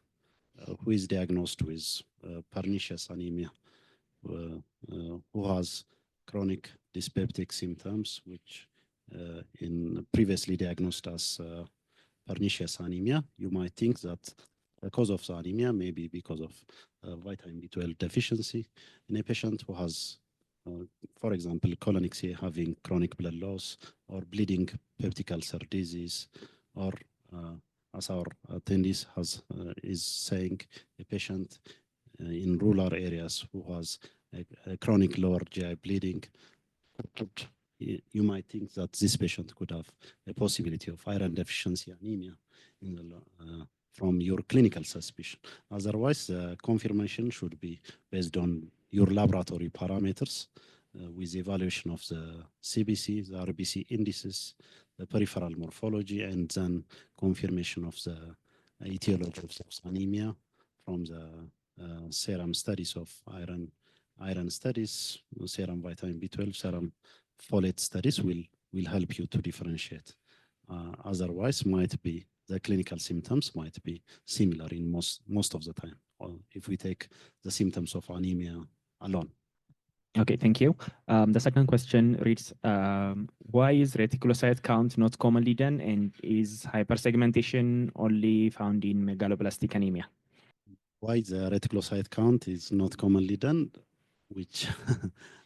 [SPEAKER 2] who is diagnosed with pernicious anemia, who has chronic dyspeptic symptoms, which in previously diagnosed as pernicious anemia, you might think that the cause of the anemia may be because of vitamin B12 deficiency. In a patient who has, for example, colonic C having chronic blood loss or bleeding peptic ulcer disease, or as our attendees is saying, a patient in rural areas who has a chronic lower GI bleeding, you might think that this patient could have a possibility of iron deficiency anemia in the, from your clinical suspicion. Otherwise, the confirmation should be based on your laboratory parameters with evaluation of the CBC, the RBC indices, the peripheral morphology, and then confirmation of the etiology of anemia from the serum studies of iron studies, serum vitamin B12, serum folate studies will help you to differentiate. Otherwise, might be the clinical symptoms might be similar in most of the time, or if we take the symptoms of anemia alone.
[SPEAKER 1] Okay, thank you. The second question reads, why is reticulocyte count not commonly done, and is hypersegmentation only found in megaloblastic anemia?
[SPEAKER 2] Why the reticulocyte count is not commonly done, which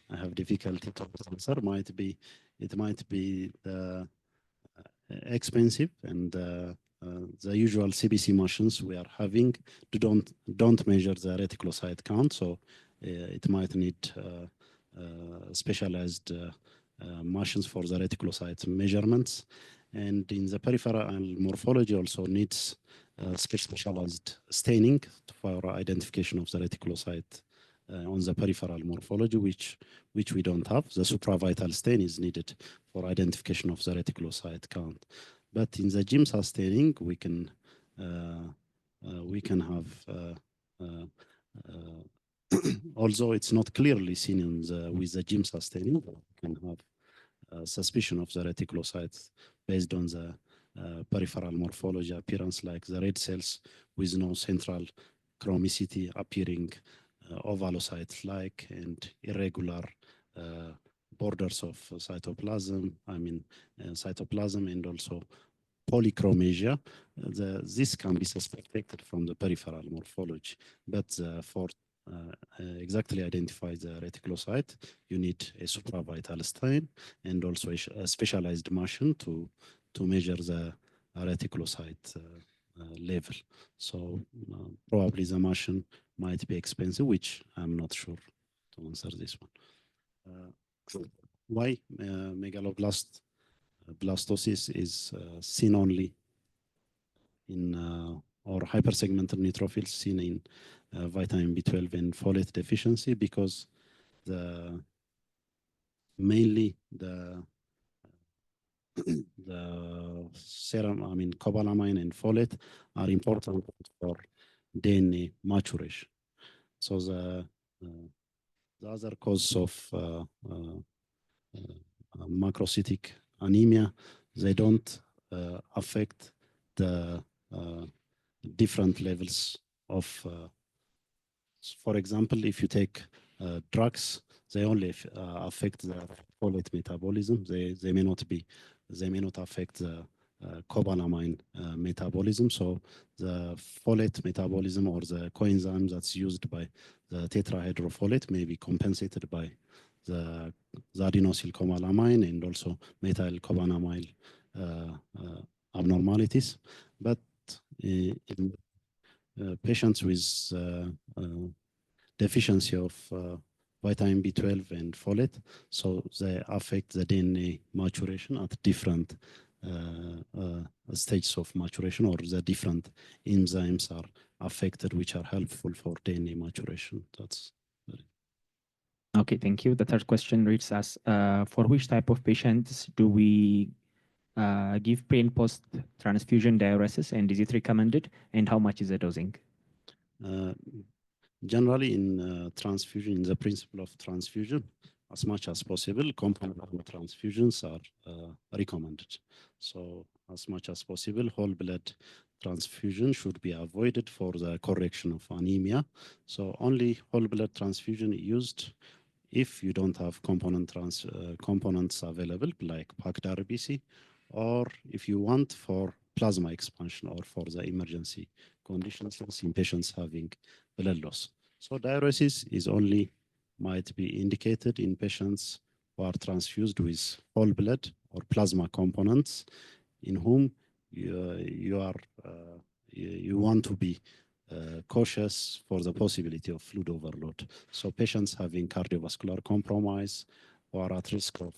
[SPEAKER 2] I have difficulty to answer, it might be expensive, and the usual CBC machines we are having don't measure the reticulocyte count, so it might need specialized machines for the reticulocyte measurements. And in the peripheral morphology also needs specialized staining for identification of the reticulocyte on the peripheral morphology, which we don't have. The supravital stain is needed for identification of the reticulocyte count. But in the GIMSA staining, we can have although it's not clearly seen in with the GIMSA staining, we can have suspicion of the reticulocytes based on the peripheral morphology appearance, like the red cells with no central chromicity appearing ovalocyte-like and irregular borders of cytoplasm, cytoplasm, and also polychromasia. This can be suspected from the peripheral morphology, but for exactly identify the reticulocyte, you need a supravital stain and also a specialized machine to measure the reticulocyte level. So probably the machine might be expensive, which I'm not sure to answer this one. Why megaloblastosis is seen only in or hypersegmented neutrophils seen in vitamin B12 and folate deficiency, because mainly the serum, cobalamin and folate are important for DNA maturation. So the other cause of macrocytic anemia, they don't affect the different levels of, for example, if you take drugs, they only affect the folate metabolism. They may not affect the cobalamin metabolism. So the folate metabolism or the coenzyme that's used by the tetrahydrofolate may be compensated by the adenosylcobalamin and also methylcobalamin abnormalities. But in patients with deficiency of vitamin B12 and folate, so they affect the DNA maturation at different stages of maturation, or the different enzymes are affected which are helpful for DNA maturation. That's
[SPEAKER 1] okay, thank you. The third question reads as, for which type of patients do we give pre and post transfusion diuresis, and is it recommended, and how much is the dosing?
[SPEAKER 2] Generally in transfusion, in the principle of transfusion, as much as possible, compound transfusions are recommended. So as much as possible, whole blood transfusion should be avoided for the correction of anemia. So only whole blood transfusion used if you don't have components available, like packed RBC, or if you want for plasma expansion or for the emergency conditions in patients having blood loss. So diuresis is only might be indicated in patients who are transfused with whole blood or plasma components, in whom you want to be cautious for the possibility of fluid overload. So patients having cardiovascular compromise or at risk of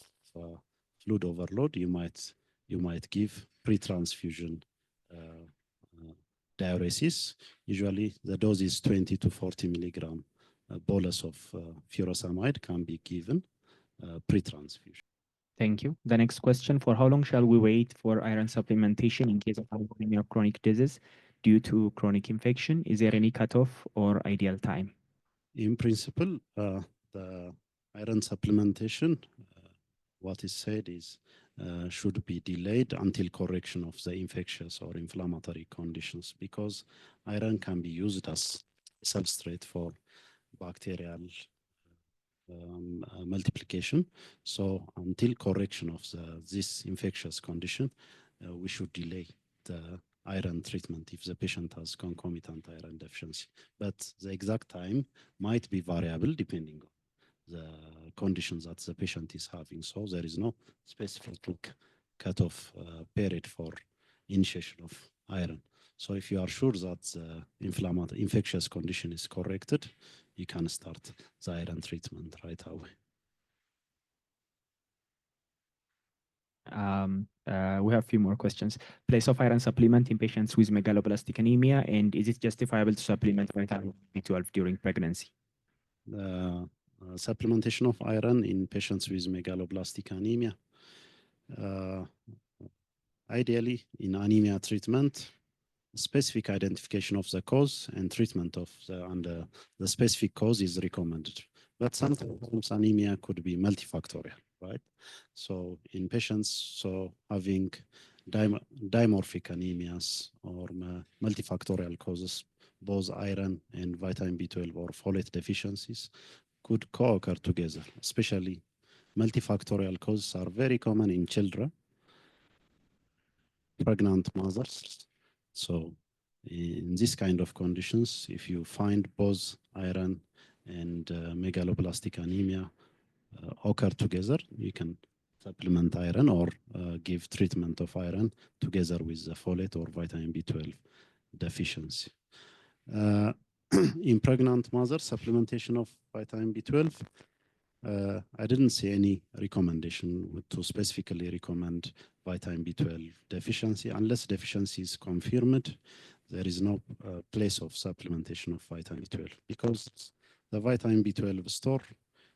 [SPEAKER 2] fluid overload, you might give pre-transfusion diuresis. Usually the dose is 20 to 40 milligram bolus of furosemide can be given pre-transfusion.
[SPEAKER 1] Thank you. The next question: for how long shall we wait for iron supplementation in case of anemia of chronic disease due to chronic infection? Is there any cutoff or ideal time?
[SPEAKER 2] In principle, the iron supplementation, what is said is should be delayed until correction of the infectious or inflammatory conditions, because iron can be used as substrate for bacterial multiplication. So until correction of this infectious condition, we should delay the iron treatment if the patient has concomitant iron deficiency. But the exact time might be variable depending on the conditions that the patient is having. So there is no specific cutoff period for initiation of iron. So if you are sure that the infectious condition is corrected, you can start the iron treatment right away.
[SPEAKER 1] We have a few more questions. Place of iron supplement in patients with megaloblastic anemia, and is it justifiable to supplement vitamin B12 during pregnancy?
[SPEAKER 2] Supplementation of iron in patients with megaloblastic anemia. Ideally, in anemia treatment, specific identification of the cause and treatment of the specific cause is recommended. But sometimes anemia could be multifactorial, right? So in patients having dimorphic anemias or multifactorial causes, both iron and vitamin B12 or folate deficiencies could co-occur together. Especially multifactorial causes are very common in children, pregnant mothers. So in this kind of conditions, if you find both iron and megaloblastic anemia occur together, you can supplement iron or give treatment of iron together with the folate or vitamin B12 deficiency. In pregnant mothers, supplementation of vitamin B12, I didn't see any recommendation to specifically recommend vitamin B12 deficiency. Unless deficiency is confirmed, there is no place of supplementation of vitamin B12, because the vitamin B12 store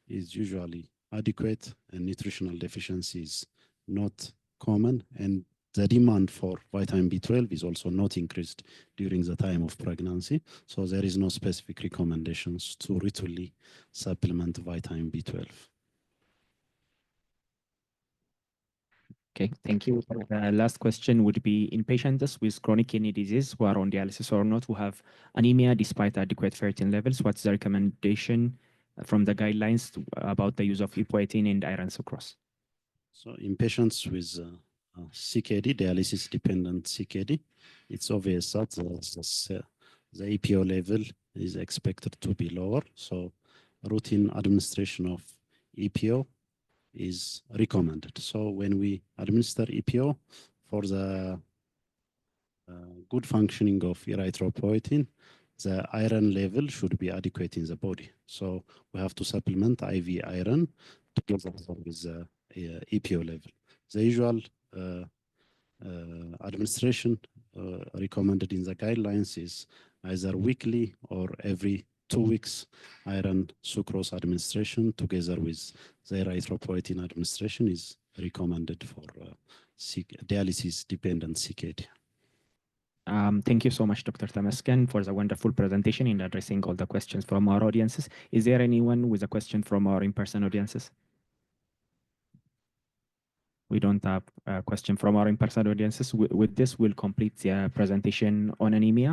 [SPEAKER 2] is usually adequate and nutritional deficiency is not common, and the demand for vitamin B12 is also not increased during the time of pregnancy. So there is no specific recommendations to ritually supplement vitamin B12.
[SPEAKER 1] Okay, thank you. The last question would be, in patients with chronic kidney disease who are on dialysis or not, who have anemia despite adequate ferritin levels, what's the recommendation from the guidelines about the use of epoetin and iron sucrose?
[SPEAKER 2] So in patients with CKD, dialysis-dependent CKD, it's obvious that the EPO level is expected to be lower. So routine administration of EPO is recommended. So when we administer EPO for the good functioning of erythropoietin, the iron level should be adequate in the body. So we have to supplement IV iron together with the EPO level. The usual administration recommended in the guidelines is either weekly or every 2 weeks iron sucrose administration together with the erythropoietin administration is recommended for dialysis-dependent CKD.
[SPEAKER 1] Thank you so much, Dr. Temesegen, for the wonderful presentation in addressing all the questions from our audiences. Is there anyone with a question from our in-person audiences? We don't have a question from our in-person audiences. With this, we'll complete the presentation on anemia.